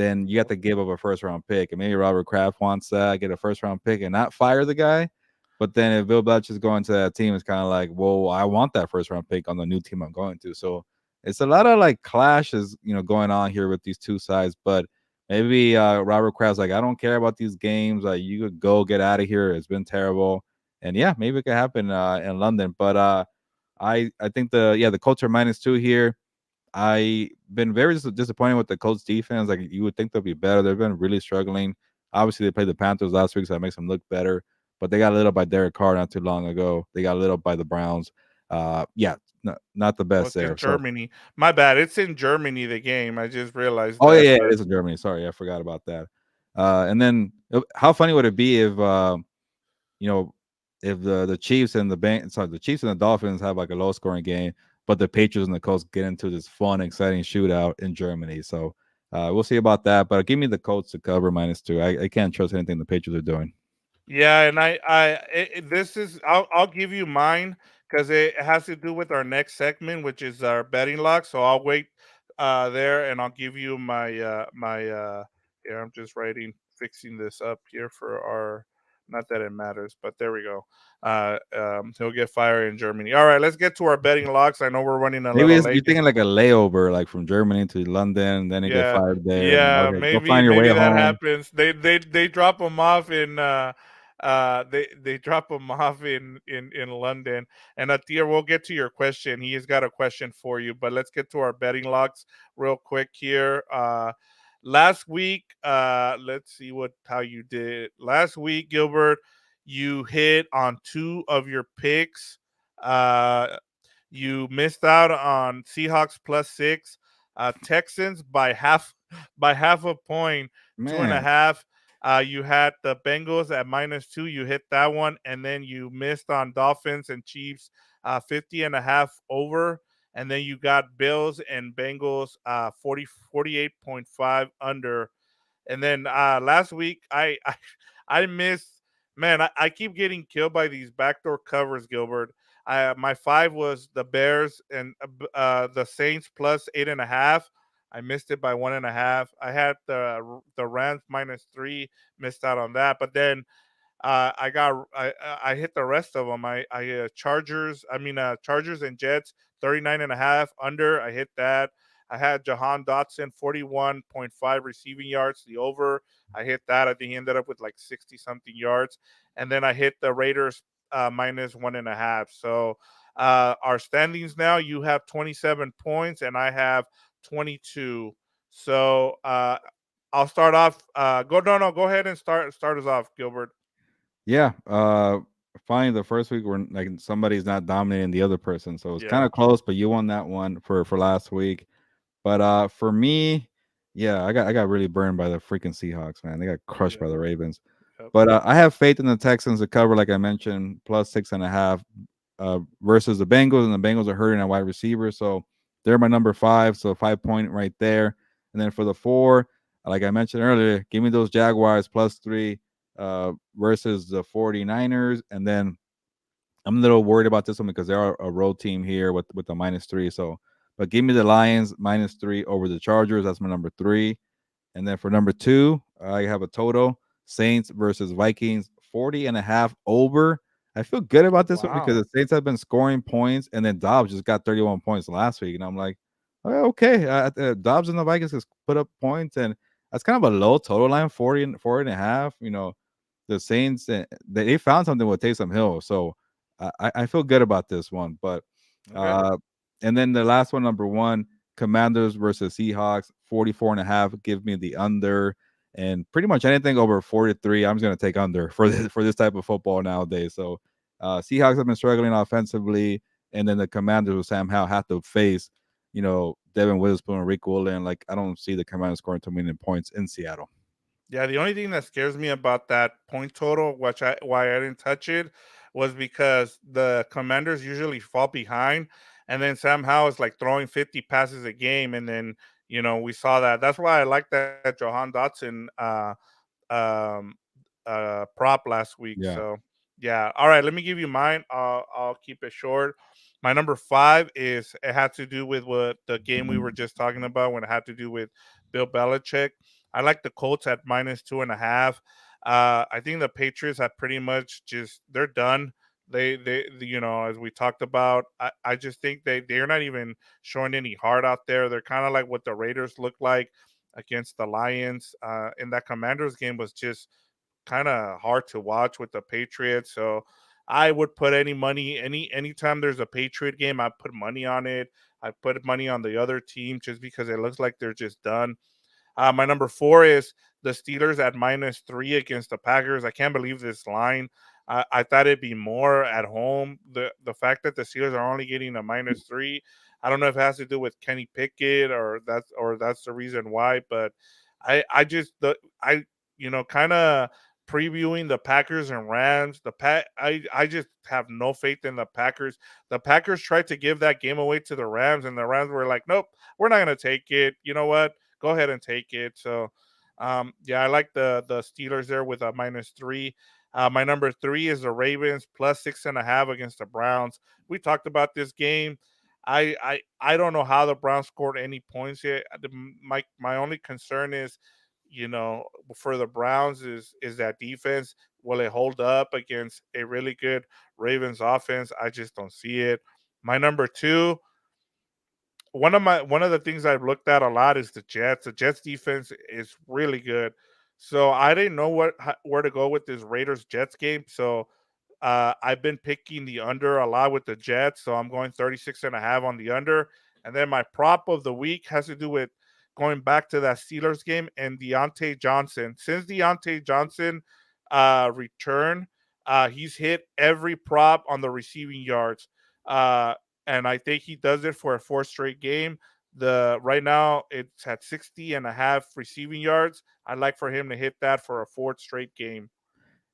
[SPEAKER 1] then you have
[SPEAKER 2] Yep.
[SPEAKER 1] to give up a first round pick. And maybe Robert Kraft wants that, get a first round pick and not fire the guy. But then if Bill Belichick's going to that team, it's kind of like, well, I want that first round pick on the new team I'm going to. So it's a lot of like clashes, going on here with these two sides. But maybe Robert Kraft's like, I don't care about these games. Like, you could go get out of here. It's been terrible. And yeah, maybe it could happen in London. But I think the Colts are -2 here. I been very disappointed with the Colts defense. Like, you would think they'll be better. They've been really struggling. Obviously, they played the Panthers last week, so that makes them look better. But they got lit up by Derek Carr not too long ago. They got lit up by the Browns. Yeah, not the
[SPEAKER 2] Oh,
[SPEAKER 1] best
[SPEAKER 2] it's in
[SPEAKER 1] there. So,
[SPEAKER 2] Germany. My bad. It's in Germany. The game. I just realized
[SPEAKER 1] oh yeah,
[SPEAKER 2] that.
[SPEAKER 1] yeah, it
[SPEAKER 2] But
[SPEAKER 1] is in Germany. Sorry, I forgot about that. And then how funny would it be if you know, if the Chiefs and the Chiefs and the Dolphins have like a low scoring game, but the Patriots and the Colts get into this fun, exciting shootout in Germany. So we'll see about that. But give me the Colts to cover -2. I can't trust anything the Patriots are doing.
[SPEAKER 2] yeah, and this is I'll give you mine because it has to do with our next segment, which is our betting lock. So I'll wait there, and I'll give you my. Here, I'm just fixing this up here for our. Not that it matters, but there we go. He'll get fired in Germany. All right, let's get to our betting locks. I know we're running a
[SPEAKER 1] Maybe
[SPEAKER 2] little
[SPEAKER 1] you're
[SPEAKER 2] late.
[SPEAKER 1] thinking like a layover, like from Germany to London, then you get
[SPEAKER 2] Yeah,
[SPEAKER 1] fired there, and then
[SPEAKER 2] yeah,
[SPEAKER 1] okay, go
[SPEAKER 2] maybe
[SPEAKER 1] find your way
[SPEAKER 2] maybe that
[SPEAKER 1] home.
[SPEAKER 2] happens. They drop them off in they drop them off in London. And Atir, we'll get to your question. He has got a question for you, but let's get to our betting locks real quick here. Last week, let's see what how you did. Last week, Gilbert, you hit on two of your picks. You missed out on Seahawks +6, Texans by half by half a point, two and a
[SPEAKER 1] Man,
[SPEAKER 2] half. You had the Bengals at -2. You hit that one, and then you missed on Dolphins and Chiefs 50 and a half over. And then you got Bills and Bengals 48.5 under. And then last week, I missed. Man, I keep getting killed by these backdoor covers, Gilbert. My five was the Bears and the Saints +8.5. I missed it by 1.5. I had the Rams -3, missed out on that. But then I hit the rest of them. I Chargers. I mean Chargers and Jets 39.5 under. I hit that. I had Jahan Dotson 41.5 receiving yards. The over. I hit that. I think he ended up with like 60 something yards. And then I hit the Raiders -1.5. So our standings now. You have 27 points and I have 22. So I'll start off. Go no no. Go ahead and start us off, Gilbert.
[SPEAKER 1] yeah. Finally, the first week where like somebody's not dominating the other person, so it's kind
[SPEAKER 2] Yeah.
[SPEAKER 1] of close. But you won that one for last week. But for me, yeah, I got really burned by the freaking Seahawks, man. They got crushed by
[SPEAKER 2] Yep.
[SPEAKER 1] the Ravens.
[SPEAKER 2] Yep.
[SPEAKER 1] But I have faith in the Texans to cover, like I mentioned, +6.5 versus the Bengals, and the Bengals are hurting at wide receiver, so they're my number 5, so 5 point right there. And then for the 4, like I mentioned earlier, give me those Jaguars +3 versus the 49ers, and then I'm a little worried about this one because they're a road team here with the -3. So, but give me the Lions -3 over the Chargers. That's my number 3. And then for number 2, I have a total Saints versus Vikings 40.5 over. I feel good about this one because
[SPEAKER 2] Wow.
[SPEAKER 1] the Saints have been scoring points, and then Dobbs just got 31 points last week, and I'm like, oh, okay, Dobbs and the Vikings has put up points, and that's kind of a low total line, 40.5. The Saints, they found something with Taysom Hill, so I feel good about this one. But
[SPEAKER 2] Okay.
[SPEAKER 1] uh, and then the last one, number 1, Commanders versus Seahawks, 44.5. Give me the under, and pretty much anything over 43, I'm just gonna take under for this type of football nowadays. So Seahawks have been struggling offensively, and then the Commanders will somehow have to face, Devin Witherspoon and Rick Woolen. Like, I don't see the Commanders scoring too many points in Seattle.
[SPEAKER 2] Yeah, the only thing that scares me about that point total, which I why I didn't touch it, was because the Commanders usually fall behind, and then Sam Howell is like throwing 50 passes a game, and then we saw that. That's why I like that Johan Dotson um, prop last week.
[SPEAKER 1] Yeah.
[SPEAKER 2] So yeah, all right. Let me give you mine. I'll keep it short. My number 5 it had to do with what the game we were just talking about when it had to do with Bill Belichick. I like the Colts at -2.5. I think the Patriots have pretty much just they're done. As we talked about, I just think they're not even showing any heart out there. They're kind of like what the Raiders look like against the Lions. In that Commanders game was just kind of hard to watch with the Patriots. So I would put any money anytime there's a Patriot game, I put money on it. I put money on the other team just because it looks like they're just done. My number four is the Steelers at -3 against the Packers. I can't believe this line. I thought it'd be more at home. The fact that the Steelers are only getting a -3, I don't know if it has to do with Kenny Pickett or that's the reason why. But I just the I kind of previewing the Packers and Rams. I just have no faith in the Packers. The Packers tried to give that game away to the Rams, and the Rams were like, "Nope, we're not gonna take it." You know what? Go ahead and take it. So, yeah, I like the Steelers there with a -3. My number three is the Ravens +6.5 against the Browns. We talked about this game. I don't know how the Browns scored any points yet. My only concern is, for the Browns is that defense. Will it hold up against a really good Ravens offense? I just don't see it. My number two, one of the things I've looked at a lot is the Jets. The Jets defense is really good. So I didn't know where to go with this Raiders Jets game. So I've been picking the under a lot with the Jets. So I'm going 36.5 on the under. And then my prop of the week has to do with going back to that Steelers game and Deontay Johnson. Since Deontay Johnson returned, he's hit every prop on the receiving yards. Uh, and I think he does it for a fourth straight game. The right now it's at 60.5 receiving yards. I'd like for him to hit that for a fourth straight game.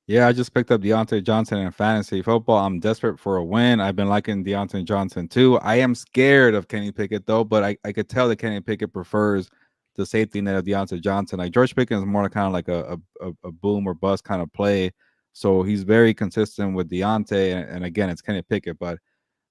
[SPEAKER 1] Yeah, I just picked up Deontay Johnson in fantasy football. I'm desperate for a win. I've been liking Deontay Johnson too. I am scared of Kenny Pickett though, but I could tell that Kenny Pickett prefers the safety net of Deontay Johnson. Like George Pickens is more kind of like a boom or bust kind of play. So he's very consistent with Deontay, and again, it's Kenny Pickett. But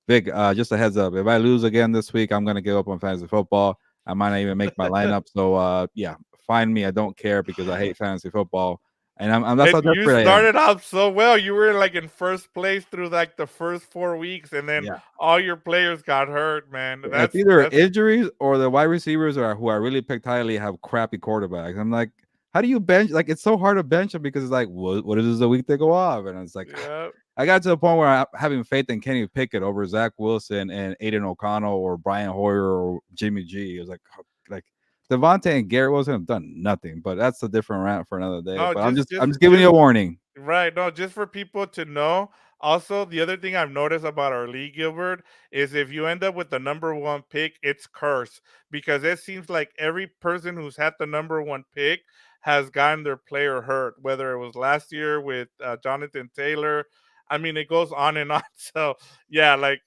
[SPEAKER 1] Vic, just a heads up, if I lose again this week, I'm gonna give up on fantasy football. I might not even make my lineup. So yeah, find me. I don't care because I hate fantasy football, and I'm that's
[SPEAKER 2] And
[SPEAKER 1] how
[SPEAKER 2] you
[SPEAKER 1] desperate I am.
[SPEAKER 2] started out so well. You were like in first place through like the first 4 weeks, and then
[SPEAKER 1] Yeah.
[SPEAKER 2] all your players got hurt, man.
[SPEAKER 1] It's
[SPEAKER 2] That's
[SPEAKER 1] either
[SPEAKER 2] that's
[SPEAKER 1] injuries or the wide receivers are who I really picked highly have crappy quarterbacks. I'm like, how do you bench? Like, it's so hard to bench them because it's like, what is this a week they go off? And it's like,
[SPEAKER 2] yeah.
[SPEAKER 1] I got to the point where I'm having faith in Kenny Pickett over Zach Wilson and Aiden O'Connell or Brian Hoyer or Jimmy G. It was like Devontae and Garrett Wilson have done nothing, but that's a different rant for another day.
[SPEAKER 2] No,
[SPEAKER 1] But I'm
[SPEAKER 2] just
[SPEAKER 1] just
[SPEAKER 2] just
[SPEAKER 1] I'm just giving you
[SPEAKER 2] just
[SPEAKER 1] a warning.
[SPEAKER 2] Right. No, just for people to know. Also, the other thing I've noticed about our league, Gilbert, is if you end up with the number one pick, it's cursed because it seems like every person who's had the number one pick has gotten their player hurt, whether it was last year with Jonathan Taylor. I mean, it goes on and on. So, yeah, like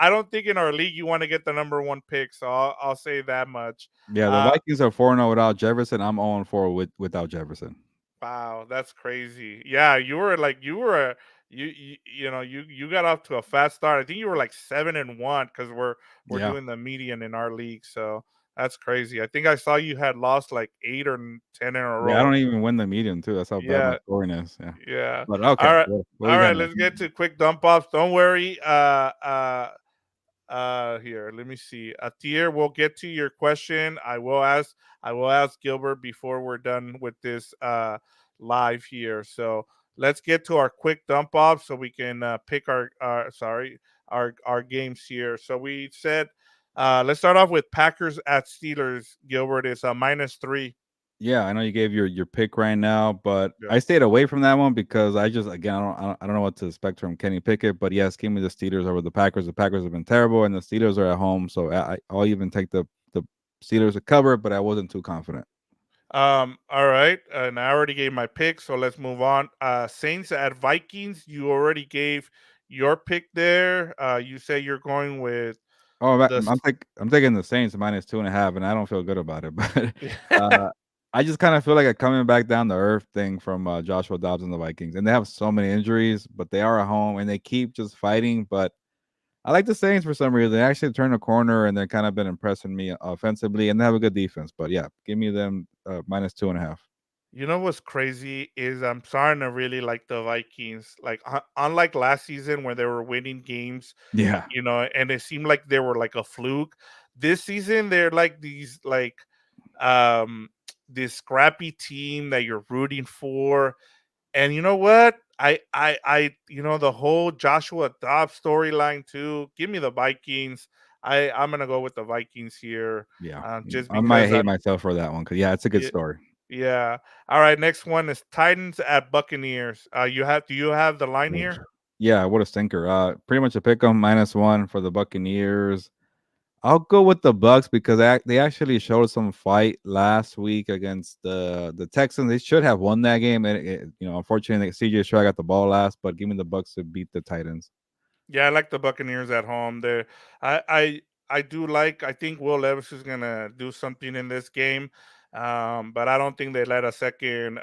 [SPEAKER 2] I don't think in our league you want to get the number one pick. So I'll say that much.
[SPEAKER 1] Yeah, the
[SPEAKER 2] Uh,
[SPEAKER 1] Vikings are 4-0 without Jefferson. I'm 0-4 without Jefferson.
[SPEAKER 2] Wow, that's crazy. Yeah, you were you got off to a fast start. I think you were like 7-1 because we're
[SPEAKER 1] Yeah.
[SPEAKER 2] doing the median in our league. So that's crazy. I think I saw you had lost like 8 or 10 in a
[SPEAKER 1] Yeah, I
[SPEAKER 2] row.
[SPEAKER 1] don't even win the medium too. That's how bad my
[SPEAKER 2] Yeah,
[SPEAKER 1] scoring is. Yeah.
[SPEAKER 2] yeah.
[SPEAKER 1] But
[SPEAKER 2] All
[SPEAKER 1] okay,
[SPEAKER 2] right.
[SPEAKER 1] what
[SPEAKER 2] All
[SPEAKER 1] we
[SPEAKER 2] right,
[SPEAKER 1] got
[SPEAKER 2] let's
[SPEAKER 1] next?
[SPEAKER 2] get to quick dump offs. Don't worry. Here, let me see. Atir, we'll get to your question. I will ask Gilbert before we're done with this live here. So let's get to our quick dump off so we can pick our games here. So we said let's start off with Packers at Steelers. Gilbert is a -3.
[SPEAKER 1] Yeah, I know you gave your pick right now, but
[SPEAKER 2] Yeah.
[SPEAKER 1] I stayed away from that one because I just again I don't know what to expect from Kenny Pickett. But yes, give me the Steelers over the Packers. The Packers have been terrible, and the Steelers are at home, so I'll even take the Steelers to cover. But I wasn't too confident.
[SPEAKER 2] All right, and I already gave my pick, so let's move on. Saints at Vikings. You already gave your pick there. You say you're going with
[SPEAKER 1] Oh,
[SPEAKER 2] the.
[SPEAKER 1] I'm taking the Saints -2.5, and I don't feel good about it. But uh, I just kind of feel like a coming back down to earth thing from Joshua Dobbs and the Vikings, and they have so many injuries, but they are at home and they keep just fighting. But I like the Saints for some reason. They actually turned a corner and they're kind of been impressing me offensively, and they have a good defense. But yeah, give me them minus 2.5.
[SPEAKER 2] You know what's crazy is I'm starting to really like the Vikings. Like unlike last season where they were winning games,
[SPEAKER 1] Yeah,
[SPEAKER 2] and it seemed like they were like a fluke. This season they're like these like um this scrappy team that you're rooting for. And you know what? The whole Joshua Dobbs storyline too. Give me the Vikings. I'm gonna go with the Vikings here,
[SPEAKER 1] yeah.
[SPEAKER 2] just
[SPEAKER 1] I might
[SPEAKER 2] because
[SPEAKER 1] hate myself for that one because yeah, it's a good
[SPEAKER 2] yeah,
[SPEAKER 1] story.
[SPEAKER 2] yeah. All right, next one is Titans at Buccaneers. Do you have the line
[SPEAKER 1] Oof.
[SPEAKER 2] here?
[SPEAKER 1] Yeah, what a stinker. Pretty much a pick 'em -1 for the Buccaneers. I'll go with the Bucks because they actually showed some fight last week against the Texans. They should have won that game, and unfortunately, CJ Stroud got the ball last. But give me the Bucks to beat the Titans.
[SPEAKER 2] Yeah, I like the Buccaneers at home. I I I do like. I think Will Levis is gonna do something in this game, but I don't think they let a second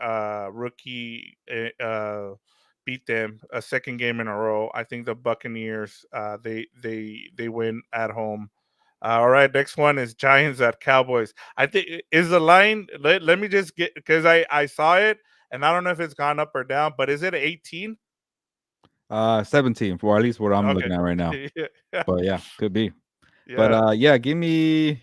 [SPEAKER 2] rookie beat them a second game in a row. I think the Buccaneers they win at home. All right, next one is Giants at Cowboys. I think is the line. Let me just get because I saw it and I don't know if it's gone up or down, but is it 18?
[SPEAKER 1] 17 for at least what I'm
[SPEAKER 2] Okay.
[SPEAKER 1] looking at right now.
[SPEAKER 2] Yeah.
[SPEAKER 1] But yeah, could be. But
[SPEAKER 2] Yeah.
[SPEAKER 1] yeah, give me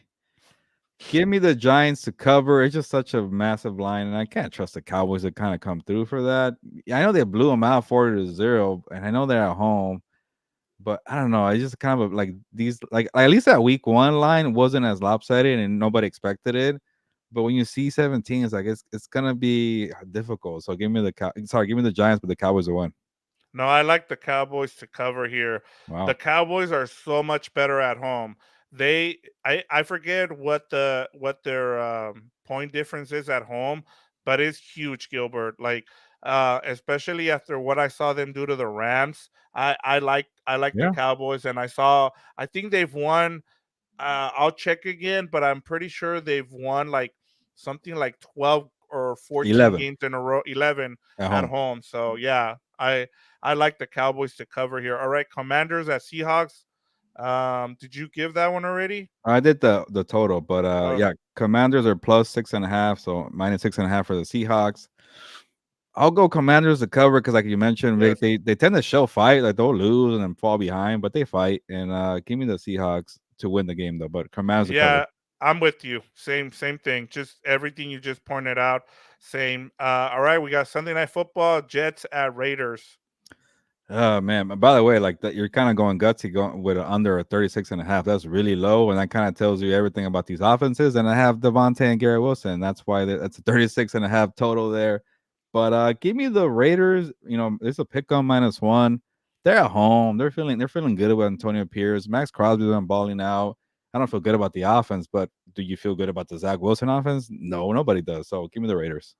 [SPEAKER 1] the Giants to cover. It's just such a massive line, and I can't trust the Cowboys to kind of come through for that. Yeah, I know they blew them out 40-0, and I know they're at home. But I don't know. I just kind of like these, like at least that week one line wasn't as lopsided and nobody expected it. But when you see 17, it's like it's gonna be difficult. So give me the Giants, but the Cowboys will win.
[SPEAKER 2] No, I like the Cowboys to cover here. The
[SPEAKER 1] Wow.
[SPEAKER 2] Cowboys are so much better at home. I forget what their point difference is at home, but it's huge, Gilbert. Like especially after what I saw them do to the Rams. I like the
[SPEAKER 1] Yeah.
[SPEAKER 2] Cowboys and I think they've won. I'll check again, but I'm pretty sure they've won like something like 12 or 14
[SPEAKER 1] 11
[SPEAKER 2] games in a row, 11
[SPEAKER 1] at
[SPEAKER 2] at
[SPEAKER 1] home.
[SPEAKER 2] home. So yeah, I like the Cowboys to cover here. All right, Commanders at Seahawks. Did you give that one already?
[SPEAKER 1] I did the total, but
[SPEAKER 2] Oh,
[SPEAKER 1] yeah, Commanders are plus 6.5, so -6.5 for the Seahawks. I'll go Commanders to cover because, like you mentioned, Vic,
[SPEAKER 2] yes.
[SPEAKER 1] they tend to show fight. Like they'll lose and then fall behind, but they fight. And give me the Seahawks to win the game though. But Commanders to cover.
[SPEAKER 2] Yeah, I'm with you. Same thing. Just everything you just pointed out. Same. All right, we got Sunday Night Football, Jets at Raiders.
[SPEAKER 1] Oh man! By the way, like that, you're kind of going gutsy going with under a 36.5. That's really low, and that kind of tells you everything about these offenses. And I have Devontae and Garrett Wilson. That's why that's a 36.5 total there. But give me the Raiders. It's a pick on -1. They're at home. They're feeling good about Antonio Pierce. Max Crosby's been balling out. I don't feel good about the offense, but do you feel good about the Zach Wilson offense? No, nobody does. So give me the Raiders.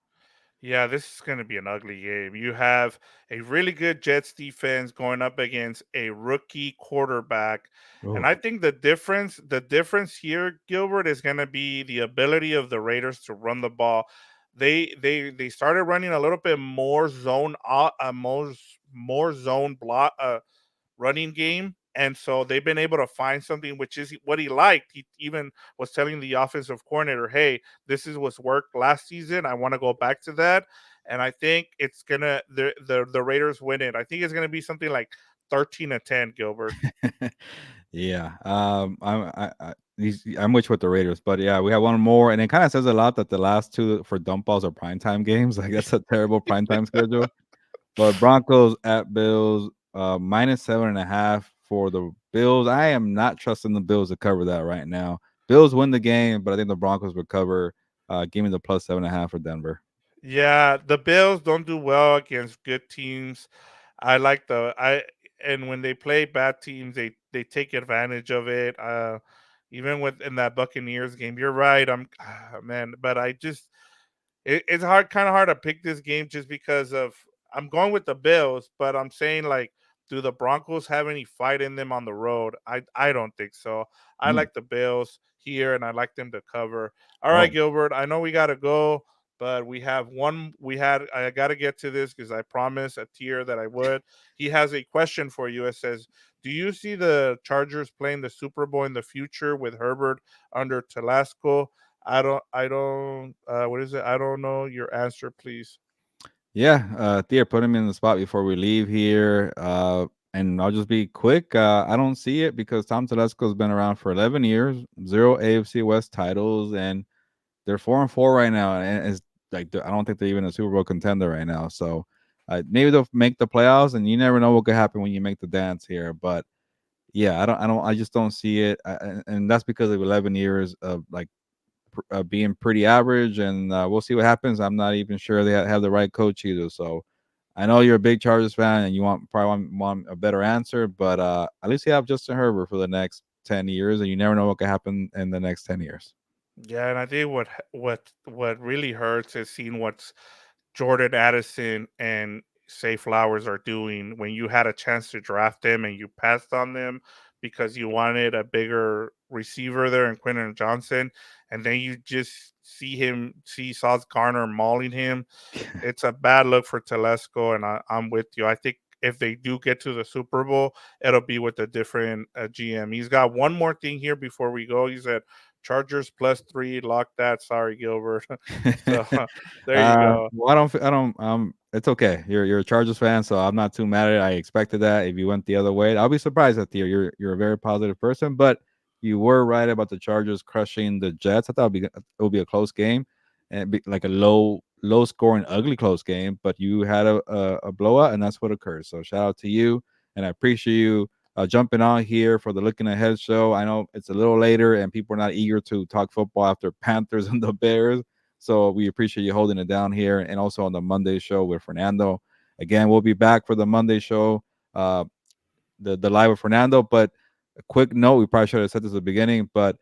[SPEAKER 2] Yeah, this is going to be an ugly game. You have a really good Jets defense going up against a rookie quarterback. And
[SPEAKER 1] Oh,
[SPEAKER 2] I think the difference here, Gilbert, is going to be the ability of the Raiders to run the ball. They started running a little bit more more zone block running game. And so they've been able to find something which is what he liked. He even was telling the offensive coordinator, "Hey, this is what's worked last season. I want to go back to that." And I think it's gonna the Raiders win it. I think it's gonna be something like 13-10, Gilbert.
[SPEAKER 1] yeah. I'm with the Raiders, but yeah, we have one more, and it kind of says a lot that the last two for dump balls are primetime games. Like that's a terrible primetime schedule. But Broncos at Bills, -7.5 for the Bills. I am not trusting the Bills to cover that right now. Bills win the game, but I think the Broncos will cover. Give me the +7.5 for Denver.
[SPEAKER 2] Yeah, the Bills don't do well against good teams. I like the I and when they play bad teams, they take advantage of it. Even with in that Buccaneers game, you're right. Man, but it's kind of hard to pick this game just because of I'm going with the Bills, but I'm saying like, do the Broncos have any fight in them on the road? I don't think so. I
[SPEAKER 1] Mm.
[SPEAKER 2] like the Bills here, and I like them to cover. All right,
[SPEAKER 1] Oh,
[SPEAKER 2] Gilbert. I know we gotta go, but we have one. I gotta get to this because I promised a tier that I would. He has a question for you. It says, Do you see the Chargers playing the Super Bowl in the future with Herbert under Telasco? I don't. What is it? I don't know your answer, please.
[SPEAKER 1] Yeah, Thea, put him in the spot before we leave here. And I'll just be quick. I don't see it because Tom Telesco's been around for 11 years, zero AFC West titles, and they're 4-4 right now. And it's like I don't think they're even a Super Bowl contender right now. So maybe they'll make the playoffs, and you never know what could happen when you make the dance here. But yeah, I just don't see it, and that's because of 11 years of like being pretty average, and we'll see what happens. I'm not even sure they have the right coach either. So I know you're a big Chargers fan and you want a better answer, but at least you have Justin Herbert for the next 10 years, and you never know what could happen in the next 10 years.
[SPEAKER 2] Yeah, and I think what really hurts is seeing what's Jordan Addison and Say Flowers are doing when you had a chance to draft them and you passed on them because you wanted a bigger receiver there in Quentin Johnson, and then you just see Sauce Garner mauling him. It's a bad look for Telesco, and I'm with you. I think if they do get to the Super Bowl, it'll be with a different GM. He's got one more thing here before we go. He said Chargers +3, lock that. Sorry, Gilbert. So there you go.
[SPEAKER 1] Well, I don't. It's okay. You're a Chargers fan, so I'm not too mad at it. I expected that. If you went the other way, I'll be surprised at you. You're a very positive person, but you were right about the Chargers crushing the Jets. I thought it would be a close game, and be like a low scoring, ugly close game. But you had a blowout, and that's what occurred. So shout out to you, and I appreciate you jumping on here for the Looking Ahead show. I know it's a little later, and people are not eager to talk football after Panthers and the Bears. So we appreciate you holding it down here, and also on the Monday show with Fernando. Again, we'll be back for the Monday show, uh, the live with Fernando. But a quick note, we probably should have said this at the beginning, but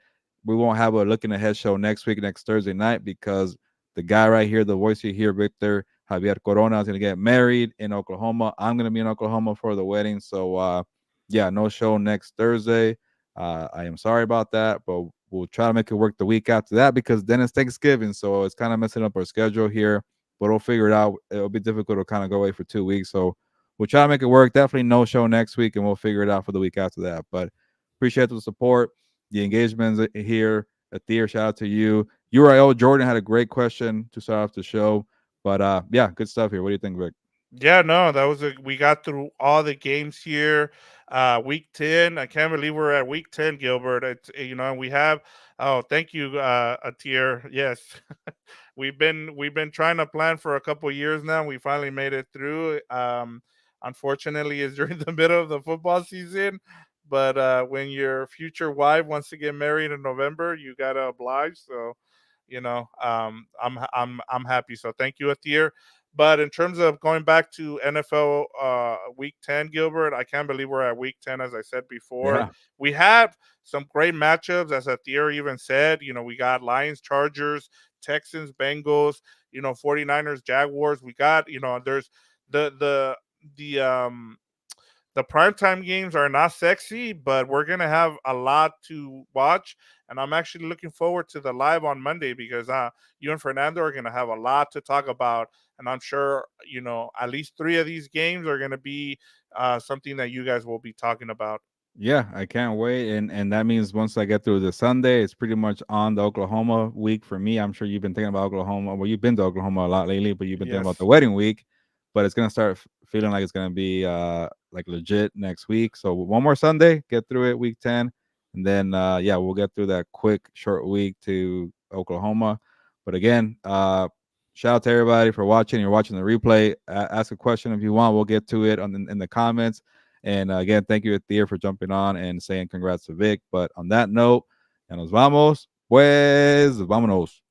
[SPEAKER 1] we won't have a Looking Ahead show next week, next Thursday night, because the guy right here, the voice you hear, Victor Javier Corona, is going to get married in Oklahoma. I'm going to be in Oklahoma for the wedding. So, yeah, no show next Thursday. I am sorry about that, but we'll try to make it work the week after that because then it's Thanksgiving. So it's kind of messing up our schedule here, but we'll figure it out. It'll be difficult to kind of go away for 2 weeks. So we'll try to make it work. Definitely no show next week, and we'll figure it out for the week after that. But appreciate the support, the engagements here. Athir, shout out to you. URL Jordan had a great question to start off the show. But yeah, good stuff here. What do you think, Vic?
[SPEAKER 2] Yeah, no, that was we got through all the games here. Week 10. I can't believe we're at week 10, Gilbert. It's we have thank you, Atier. Yes. we've been trying to plan for a couple years now. We finally made it through. Unfortunately it's during the middle of the football season. But when your future wife wants to get married in November, you gotta oblige. So I'm happy. So thank you, Atier. But in terms of going back to NFL Week 10, Gilbert, I can't believe we're at Week 10. As I said before,
[SPEAKER 1] Yeah.
[SPEAKER 2] we have some great matchups. As Atier even said, we got Lions, Chargers, Texans, Bengals. 49ers, Jaguars. We got there's the the the primetime games are not sexy, but we're gonna have a lot to watch, and I'm actually looking forward to the live on Monday because you and Fernando are gonna have a lot to talk about, and I'm sure at least three of these games are gonna be something that you guys will be talking about.
[SPEAKER 1] Yeah, I can't wait, and that means once I get through the Sunday, it's pretty much on the Oklahoma week for me. I'm sure you've been thinking about Oklahoma. Well, you've been to Oklahoma a lot lately, but you've been thinking about the
[SPEAKER 2] Yes.
[SPEAKER 1] wedding week. But it's gonna start feeling like it's gonna be like legit next week. So one more Sunday, get through it, week 10, and then yeah, we'll get through that quick short week to Oklahoma. But again, shout out to everybody for watching. You're watching the replay. Ask a question if you want. We'll get to it in the comments. And again, thank you, Athir, for jumping on and saying congrats to Vic. But on that note, ya nos vamos. Pues, vámonos.